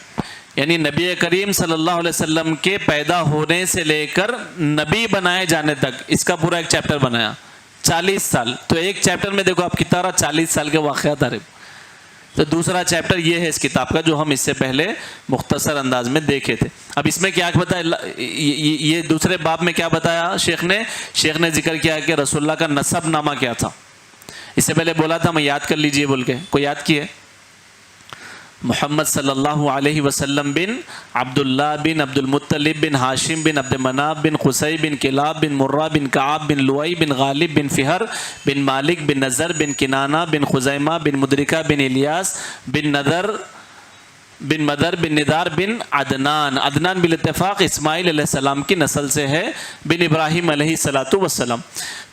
B: یعنی نبی کریم صلی اللہ علیہ وسلم کے پیدا ہونے سے لے کر نبی بنائے جانے تک, اس کا پورا ایک چیپٹر بنایا 40 سال. تو ایک چیپٹر میں دیکھو آپ کتنا رہا 40 سال کے واقعات آ رہے. تو دوسرا چیپٹر یہ ہے اس کتاب کا جو ہم اس سے پہلے مختصر انداز میں دیکھے تھے. اب اس میں کیا بتایا, یہ دوسرے باب میں کیا بتایا شیخ نے ذکر کیا کہ رسول اللہ کا نسب نامہ کیا تھا. اس سے پہلے بولا تھا میں یاد کر لیجئے بول کے, کوئی یاد کیے؟ محمد صلی اللہ علیہ وسلم بن عبداللہ بن عبد المطلب بن ہاشم بن عبد مناف بن قصی بن کلاب بن مرہ بن کعب بن لؤی بن غالب بن فہر بن مالک بن نضر بن کنانہ بن خزیمہ بن مدرکہ بن الیاس بن مدر بن ندار بن عدنان. عدنان بالاتفاق اسماعیل علیہ السلام کی نسل سے ہے, بن ابراہیم علیہ السلام.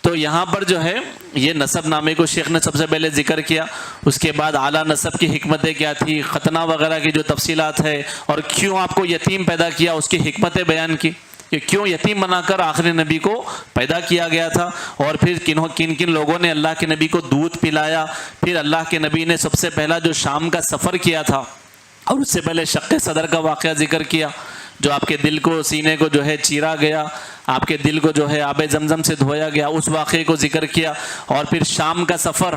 B: تو یہاں پر جو ہے یہ نسب نامے کو شیخ نے سب سے پہلے ذکر کیا. اس کے بعد اعلیٰ نسب کی حکمتیں کیا تھی, ختنہ وغیرہ کی جو تفصیلات ہے, اور کیوں آپ کو یتیم پیدا کیا اس کی حکمتیں بیان کی کہ کیوں یتیم بنا کر آخری نبی کو پیدا کیا گیا تھا, اور پھر کن کن لوگوں نے اللہ کے نبی کو دودھ پلایا. پھر اللہ کے نبی نے سب سے پہلا جو شام کا سفر کیا تھا, اور اس سے پہلے شق صدر کا واقعہ ذکر کیا جو آپ کے دل کو سینے کو جو ہے چیرا گیا, آپ کے دل کو جو ہے آب زمزم سے دھویا گیا, اس واقعے کو ذکر کیا. اور پھر شام کا سفر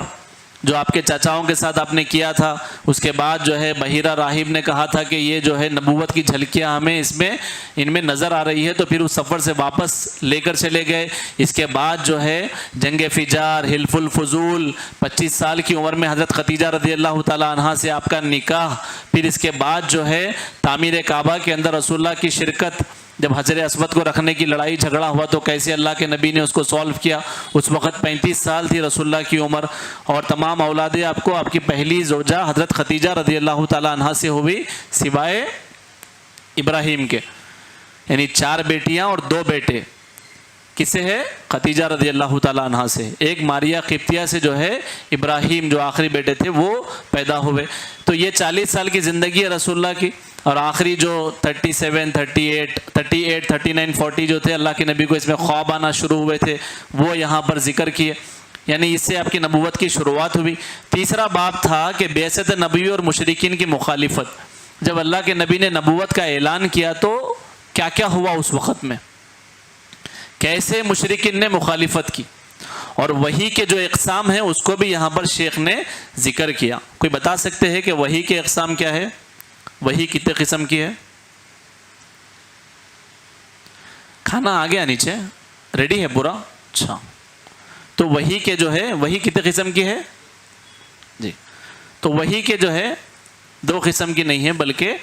B: جو آپ کے چاچاؤں کے ساتھ آپ نے کیا تھا, اس کے بعد جو ہے بحیرہ راہب نے کہا تھا کہ یہ جو ہے نبوت کی جھلکیاں ہمیں ان میں نظر آ رہی ہے, تو پھر اس سفر سے واپس لے کر چلے گئے. اس کے بعد جو ہے جنگ فجار, حلف الفضول, 25 سال کی عمر میں حضرت خدیجہ رضی اللہ تعالی عنہا سے آپ کا نکاح. پھر اس کے بعد جو ہے تعمیر کعبہ کے اندر رسول اللہ کی شرکت, جب حجر اسود کو رکھنے کی لڑائی جھگڑا ہوا تو کیسے اللہ کے نبی نے اس کو سولو کیا. اس وقت 35 سال تھی رسول اللہ کی عمر, اور تمام اولادیں آپ کی پہلی زوجہ حضرت خدیجہ رضی اللہ تعالی عنہا سے ہوئی سوائے ابراہیم کے, یعنی 4 بیٹیاں اور 2 بیٹے. کس سے ہے؟ خدیجہ رضی اللہ تعالی عنہا سے. ایک ماریہ قبطیہ سے جو ہے ابراہیم جو آخری بیٹے تھے وہ پیدا ہوئے. تو یہ 40 سال کی زندگی ہے رسول اللہ کی, اور آخری جو 37, 38, 39, 40 جو تھے اللہ کے نبی کو اس میں خواب آنا شروع ہوئے تھے, وہ یہاں پر ذکر کیے, یعنی اس سے آپ کی نبوت کی شروعات ہوئی. تیسرا باب تھا کہ بعثت نبی اور مشرکین کی مخالفت. جب اللہ کے نبی نے نبوت کا اعلان کیا تو کیا کیا ہوا اس وقت میں, کیسے مشرکین نے مخالفت کی, اور وحی کے جو اقسام ہیں اس کو بھی یہاں پر شیخ نے ذکر کیا. کوئی بتا سکتے ہیں کہ وحی کے اقسام کیا ہے؟ وحی کتنے قسم کی ہے؟ کھانا آ گیا نیچے, ریڈی ہے پورا؟ اچھا. تو وحی کے جو ہے وحی کتنے قسم کی ہے جی؟ تو وحی کے جو ہے 2 قسم کی نہیں ہے, بلکہ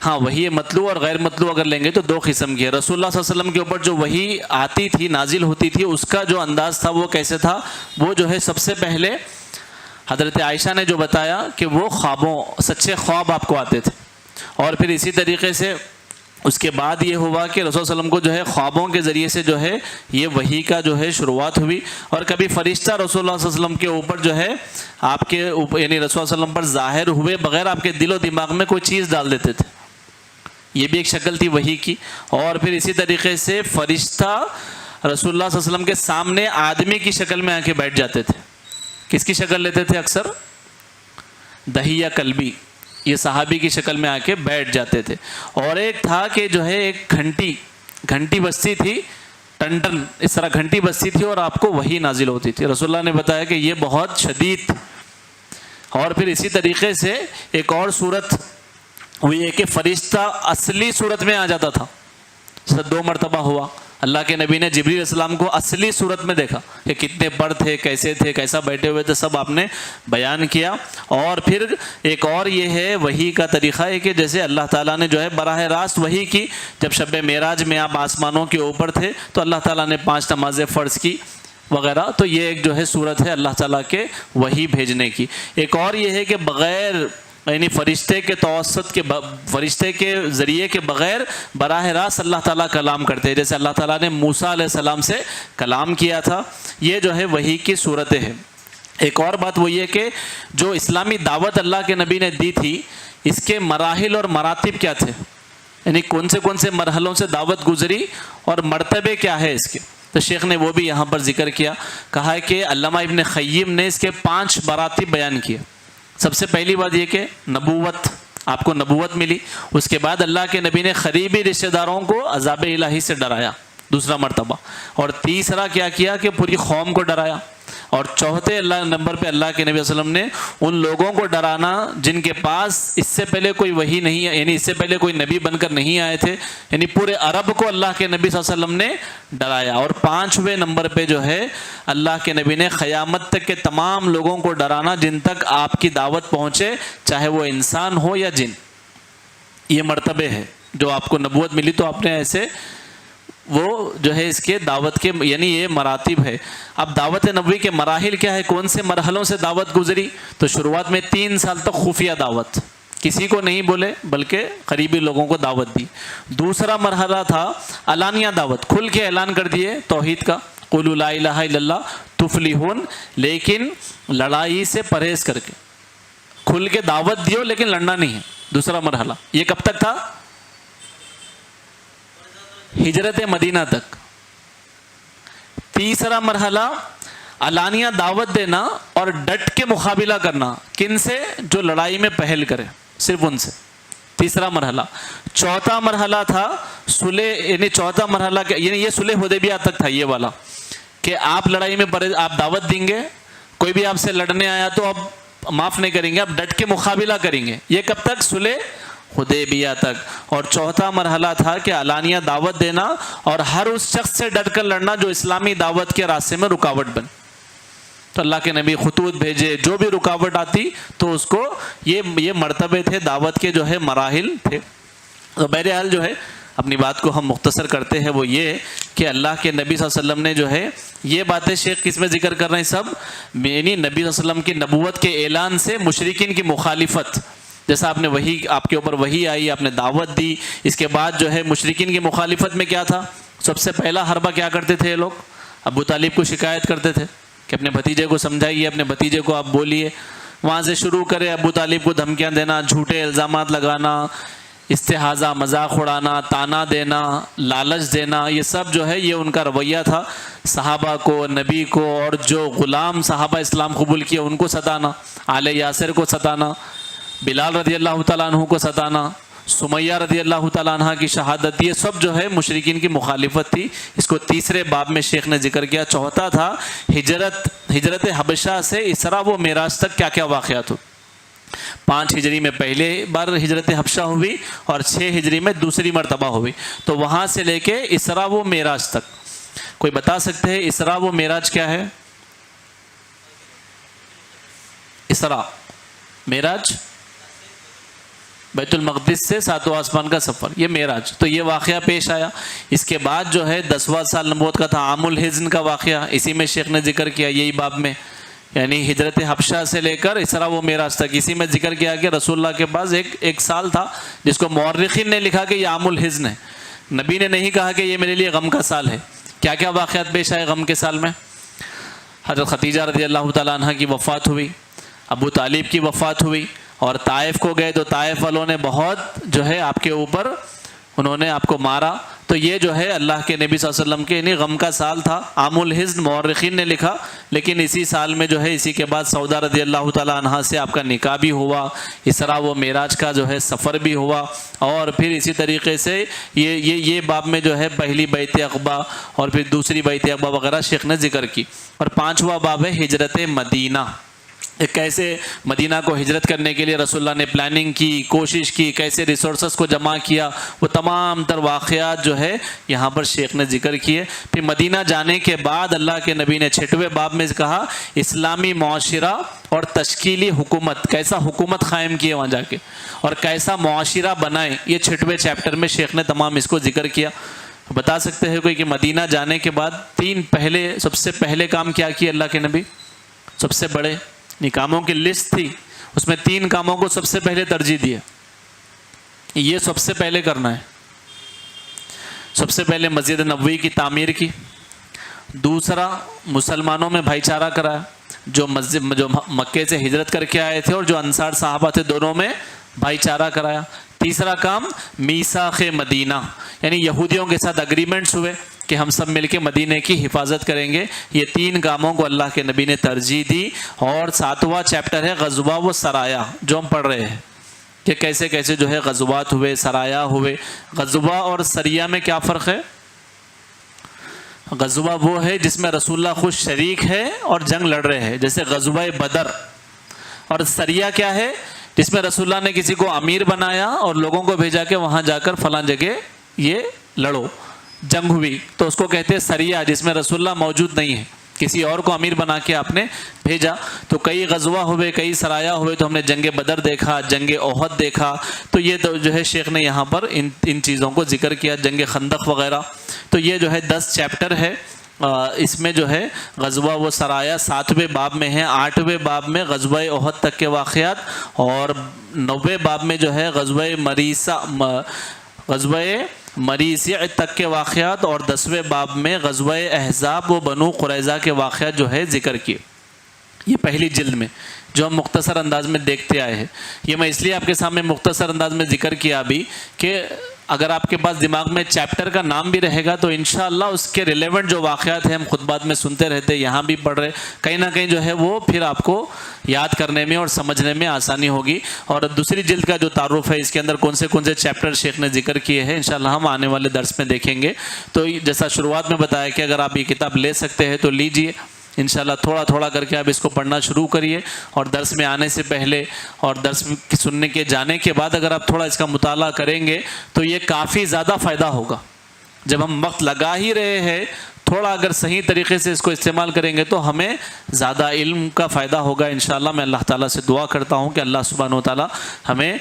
B: ہاں وحی مطلوع اور غیر مطلوع اگر لیں گے تو 2 قسم کی ہے. رسول اللہ صلی اللہ علیہ وسلم کے اوپر جو وحی آتی تھی, نازل ہوتی تھی, اس کا جو انداز تھا وہ کیسے تھا؟ وہ جو ہے سب سے پہلے حضرت عائشہ نے جو بتایا کہ وہ سچے خواب آپ کو آتے تھے, اور پھر اسی طریقے سے اس کے بعد یہ ہوا کہ رسول صلی اللہ علیہ وسلم کو جو ہے خوابوں کے ذریعے سے جو ہے یہ وحی کا جو ہے شروعات ہوئی. اور کبھی فرشتہ رسول اللہ صلی اللہ علیہ وسلم کے اوپر جو ہے آپ کے یعنی رسول اللہ صلی اللہ علیہ وسلم پر ظاہر ہوئے بغیر آپ کے دل و دماغ میں کوئی چیز ڈال دیتے تھے, یہ بھی ایک شکل تھی وحی کی. اور پھر اسی طریقے سے فرشتہ رسول اللہ صلی اللہ علیہ وسلم کے سامنے آدمی کی شکل میں آ کے بیٹھ جاتے تھے. کس کی شکل لیتے تھے؟ اکثر دہیہ کلبی, یہ صحابی کی شکل میں آ کے بیٹھ جاتے تھے. اور ایک تھا کہ جو ہے ایک گھنٹی بجتی تھی, ٹن ٹن اس طرح گھنٹی بجتی تھی, اور آپ کو وحی نازل ہوتی تھی. رسول اللہ نے بتایا کہ یہ بہت شدید تھی. اور پھر اسی طریقے سے ایک اور صورت ہوئی ہے کہ فرشتہ اصلی صورت میں آ جاتا تھا, 2 مرتبہ ہوا. اللہ کے نبی نے جبریل علیہ السلام کو اصلی صورت میں دیکھا کہ کتنے پر تھے، کیسا بیٹھے ہوئے تھے، سب آپ نے بیان کیا۔ اور پھر ایک اور یہ ہے وحی کا طریقہ ہے کہ جیسے اللہ تعالیٰ نے جو ہے براہ راست وحی کی، جب شب معراج میں آپ آسمانوں کے اوپر تھے تو اللہ تعالیٰ نے 5 نمازیں فرض کی وغیرہ، تو یہ ایک جو ہے صورت ہے اللہ تعالیٰ کے وحی بھیجنے کی۔ ایک اور یہ ہے کہ بغیر یعنی فرشتے کے توسط کے فرشتے کے ذریعے کے بغیر براہ راست اللہ تعالیٰ کلام کرتے ہیں، جیسے اللہ تعالیٰ نے موسیٰ علیہ السلام سے کلام کیا تھا۔ یہ جو ہے وحی کی صورتیں ہیں۔ ایک اور بات وہ یہ کہ جو اسلامی دعوت اللہ کے نبی نے دی تھی، اس کے مراحل اور مراتب کیا تھے، یعنی کون سے مرحلوں سے دعوت گزری اور مرتبے کیا ہے اس کے، تو شیخ نے وہ بھی یہاں پر ذکر کیا۔ کہا ہے کہ علامہ ابن قیم نے اس کے 5 مراتب بیان کیے۔ سب سے پہلی بات یہ کہ نبوت، آپ کو نبوت ملی، اس کے بعد اللہ کے نبی نے قریبی رشتہ داروں کو عذاب الہی سے ڈرایا، دوسرا مرتبہ، اور تیسرا کیا کیا کہ پوری قوم کو ڈرایا، اور چوتھے نمبر پہ اللہ کے نبی صلی اللہ علیہ وسلم نے ان لوگوں کو ڈرانا جن کے پاس اس سے پہلے کوئی وحی نہیں ہے، یعنی اس سے پہلے کوئی نبی بن کر نہیں آئے تھے، یعنی پورے عرب کو اللہ کے نبی صلی اللہ علیہ وسلم نے ڈرایا۔ اور 5ویں نمبر پہ جو ہے اللہ کے نبی نے قیامت تک کے تمام لوگوں کو ڈرانا جن تک آپ کی دعوت پہنچے، چاہے وہ انسان ہو یا جن۔ یہ مرتبے ہے جو آپ کو نبوت ملی تو آپ نے ایسے وہ جو ہے اس کے دعوت کے یعنی یہ مراتب ہے۔ اب دعوت نبوی کے مراحل کیا ہے، کون سے مرحلوں سے دعوت گزری، تو شروعات میں 3 سال تک خفیہ دعوت، کسی کو نہیں بولے بلکہ قریبی لوگوں کو دعوت دی۔ دوسرا مرحلہ تھا علانیہ دعوت، کھل کے اعلان کر دیے توحید کا، قولوا لا الہ الا اللہ تفلحون، لیکن لڑائی سے پرہیز کر کے کھل کے دعوت دیو لیکن لڑنا نہیں ہے۔ دوسرا مرحلہ یہ کب تک تھا، ہجرت مدینہ تک۔ تیسرا مرحلہ علانیہ دعوت دینا اور ڈٹ کے مقابلہ کرنا، کن سے، جو لڑائی میں پہل کرے، صرف ان سے، تیسرا مرحلہ۔ چوتھا مرحلہ تھا صلح، یعنی چوتھا مرحلہ یعنی یہ صلح حدیبیہ تک تھا، یہ والا کہ آپ لڑائی میں آپ دعوت دیں گے، کوئی بھی آپ سے لڑنے آیا تو آپ معاف نہیں کریں گے، آپ ڈٹ کے مقابلہ کریں گے۔ یہ کب تک، صلح حدیبیہ تک۔ اور چوتھا مرحلہ تھا کہ علانیہ دعوت دینا اور ہر اس شخص سے ڈٹ کر لڑنا جو اسلامی دعوت کے راستے میں رکاوٹ بن۔ تو اللہ کے نبی خطوط بھیجے، جو بھی رکاوٹ آتی تو اس کو یہ مرتبے تھے، دعوت کے جو ہے مراحل تھے۔ تو بہرحال جو ہے اپنی بات کو ہم مختصر کرتے ہیں، وہ یہ کہ اللہ کے نبی صلی اللہ علیہ وسلم نے جو ہے یہ باتیں شیخ کس میں ذکر کر رہے ہیں، سب یعنی نبی صلی اللہ علیہ وسلم کی نبوت کے اعلان سے مشرکین کی مخالفت، جیسا آپ نے وحی، آپ کے اوپر وحی آئی، آپ نے دعوت دی، اس کے بعد جو ہے مشرکین کی مخالفت میں کیا تھا، سب سے پہلا حربہ کیا کرتے تھے یہ لوگ، ابو طالب کو شکایت کرتے تھے کہ اپنے بھتیجے کو سمجھائیے، اپنے بھتیجے کو آپ بولیے، وہاں سے شروع کرے ابو طالب کو دھمکیاں دینا، جھوٹے الزامات لگانا، استہزاء، مذاق اڑانا، تانا دینا، لالچ دینا، یہ سب جو ہے یہ ان کا رویہ تھا۔ صحابہ کو، نبی کو، اور جو غلام صحابہ اسلام قبول کیے ان کو ستانا، آل یاسر کو ستانا، بلال رضی اللہ تعالیٰ عنہ کو ستانا، سمیہ رضی اللہ تعالیٰ عنہ کی شہادت، یہ سب جو ہے مشرکین کی مخالفت تھی۔ اس کو تیسرے باب میں شیخ نے ذکر کیا۔ چوتھا تھا ہجرت حبشہ سے اسراء و معراج تک کیا کیا واقعات ہو۔ 5 ہجری میں پہلے بار ہجرت حبشہ ہوئی اور 6 ہجری میں دوسری مرتبہ ہوئی، تو وہاں سے لے کے اسراء و معراج تک کوئی بتا سکتے ہیں اسراء و معراج کیا ہے؟ اسراء معراج بیت المقدس سے 7واں آسمان کا سفر، یہ معراج، تو یہ واقعہ پیش آیا۔ اس کے بعد جو ہے 10واں سال نبوت کا تھا عام الحزن کا واقعہ، اسی میں شیخ نے ذکر کیا یہی باب میں، یعنی ہجرت حبشہ سے لے کر اسراء و معراج تک۔ اسی میں ذکر کیا کہ رسول اللہ کے پاس ایک سال تھا جس کو مورخین نے لکھا کہ یہ عام الحزن ہے، نبی نے نہیں کہا کہ یہ میرے لیے غم کا سال ہے۔ کیا کیا واقعات پیش آئے غم کے سال میں؟ حضرت خدیجہ رضی اللہ تعالیٰ عنہ کی وفات ہوئی، ابو طالب کی وفات ہوئی، اور طائف کو گئے تو طائف والوں نے بہت جو ہے آپ کے اوپر انہوں نے آپ کو مارا، تو یہ جو ہے اللہ کے نبی صلی اللہ علیہ وسلم کے یعنی غم کا سال تھا، عام الحزن مورخین نے لکھا۔ لیکن اسی سال میں جو ہے اسی کے بعد سودا رضی اللہ تعالیٰ عنہ سے آپ کا نکاح بھی ہوا، اسراء و معراج کا جو ہے سفر بھی ہوا، اور پھر اسی طریقے سے یہ باب میں جو ہے پہلی بیعت عقبہ اور پھر دوسری بیعت عقبہ وغیرہ شیخ نے ذکر کی۔ اور 5واں باب ہے ہجرت مدینہ، کیسے مدینہ کو ہجرت کرنے کے لیے رسول اللہ نے پلاننگ کی، کوشش کی، کیسے ریسورسز کو جمع کیا، وہ تمام تر واقعات جو ہے یہاں پر شیخ نے ذکر کیے۔ پھر مدینہ جانے کے بعد اللہ کے نبی نے 6ویں باب میں کہا اسلامی معاشرہ اور تشکیلی حکومت، کیسا حکومت قائم کیے وہاں جا کے اور کیسا معاشرہ بنائے، یہ 6ویں چیپٹر میں شیخ نے تمام اس کو ذکر کیا۔ بتا سکتے ہیں کوئی کہ مدینہ جانے کے بعد سب سے پہلے کام کیا کیے اللہ کے نبی؟ سب سے بڑے کاموں کی لسٹ تھی، اس میں 3 کاموں کو سب سے پہلے ترجیح دیا، یہ سب سے پہلے کرنا ہے۔ سب سے پہلے مسجد نبوی کی تعمیر کی، دوسرا مسلمانوں میں بھائی چارہ کرایا، جو مکے سے ہجرت کر کے آئے تھے اور جو انصار صحابہ تھے دونوں میں بھائی چارہ کرایا۔ تیسرا کام میثاق مدینہ، یعنی یہودیوں کے ساتھ اگریمنٹس ہوئے کہ ہم سب مل کے مدینے کی حفاظت کریں گے۔ یہ 3 کاموں کو اللہ کے نبی نے ترجیح دی۔ اور 7واں چیپٹر ہے غزوہ و سرایا، جو ہم پڑھ رہے ہیں کہ کیسے کیسے جو ہے غزوات ہوئے، سرایا ہوئے۔ غزوہ اور سریہ میں کیا فرق ہے؟ غزوہ وہ ہے جس میں رسول اللہ خود شریک ہے اور جنگ لڑ رہے ہیں، جیسے غزوہ بدر۔ اور سریہ کیا ہے؟ جس میں رسول اللہ نے کسی کو امیر بنایا اور لوگوں کو بھیجا کہ وہاں جا کر فلاں جگہ یہ لڑو، جنگ ہوئی، تو اس کو کہتے ہیں سریہ، جس میں رسول اللہ موجود نہیں ہے، کسی اور کو امیر بنا کے آپ نے بھیجا۔ تو کئی غزوہ ہوئے، کئی سرایا ہوئے، تو ہم نے جنگ بدر دیکھا، جنگ احد دیکھا، تو یہ تو جو ہے شیخ نے یہاں پر ان چیزوں کو ذکر کیا، جنگ خندق وغیرہ۔ تو یہ جو ہے 10 چیپٹر ہے، اس میں جو ہے غزوہ و سرایا 7ویں باب میں ہے، 8ویں باب میں غزوہ احد تک کے واقعات، اور 9ویں باب میں جو ہے غزوہ مریسع تک کے واقعات، اور 10ویں باب میں غزوہ احزاب و بنو قریظہ کے واقعات جو ہے ذکر کیے۔ یہ پہلی جلد میں جو ہم مختصر انداز میں دیکھتے آئے ہیں۔ یہ میں اس لیے آپ کے سامنے مختصر انداز میں ذکر کیا ابھی کہ اگر آپ کے پاس دماغ میں چیپٹر کا نام بھی رہے گا تو انشاءاللہ اس کے ریلیونٹ جو واقعات ہیں ہم خطبات میں سنتے رہتے، یہاں بھی پڑھ رہے، کہیں نہ کہیں جو ہے وہ پھر آپ کو یاد کرنے میں اور سمجھنے میں آسانی ہوگی۔ اور دوسری جلد کا جو تعارف ہے، اس کے اندر کون سے چیپٹر شیخ نے ذکر کیے ہیں، انشاءاللہ ہم آنے والے درس میں دیکھیں گے۔ تو جیسا شروعات میں بتایا کہ اگر آپ یہ کتاب لے سکتے ہیں تو لیجئے، انشاءاللہ تھوڑا تھوڑا کر کے آپ اس کو پڑھنا شروع کریے، اور درس میں آنے سے پہلے اور درس سننے کے جانے کے بعد اگر آپ تھوڑا اس کا مطالعہ کریں گے تو یہ کافی زیادہ فائدہ ہوگا۔ جب ہم وقت لگا ہی رہے ہیں، تھوڑا اگر صحیح طریقے سے اس کو استعمال کریں گے تو ہمیں زیادہ علم کا فائدہ ہوگا انشاءاللہ۔ میں اللہ تعالیٰ سے دعا کرتا ہوں کہ اللہ سبحانہ و تعالیٰ ہمیں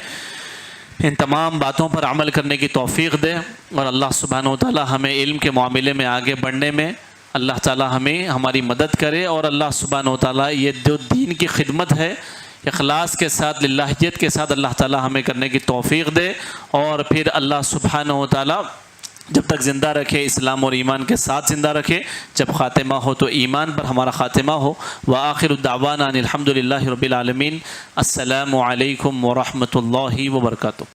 B: ان تمام باتوں پر عمل کرنے کی توفیق دے، اور اللہ سبحانہ و تعالیٰ ہمیں علم کے معاملے میں آگے بڑھنے میں اللہ تعالیٰ ہمیں ہماری مدد کرے، اور اللہ سبحانہ و تعالیٰ یہ جو دین کی خدمت ہے اخلاص کے ساتھ، للہیت کے ساتھ اللہ تعالیٰ ہمیں کرنے کی توفیق دے، اور پھر اللہ سبحانہ و تعالیٰ جب تک زندہ رکھے اسلام اور ایمان کے ساتھ زندہ رکھے، جب خاتمہ ہو تو ایمان پر ہمارا خاتمہ ہو۔ وآخر الدعوانا ان الحمد للہ رب العالمین۔ السلام علیکم ورحمۃ اللہ وبرکاتہ۔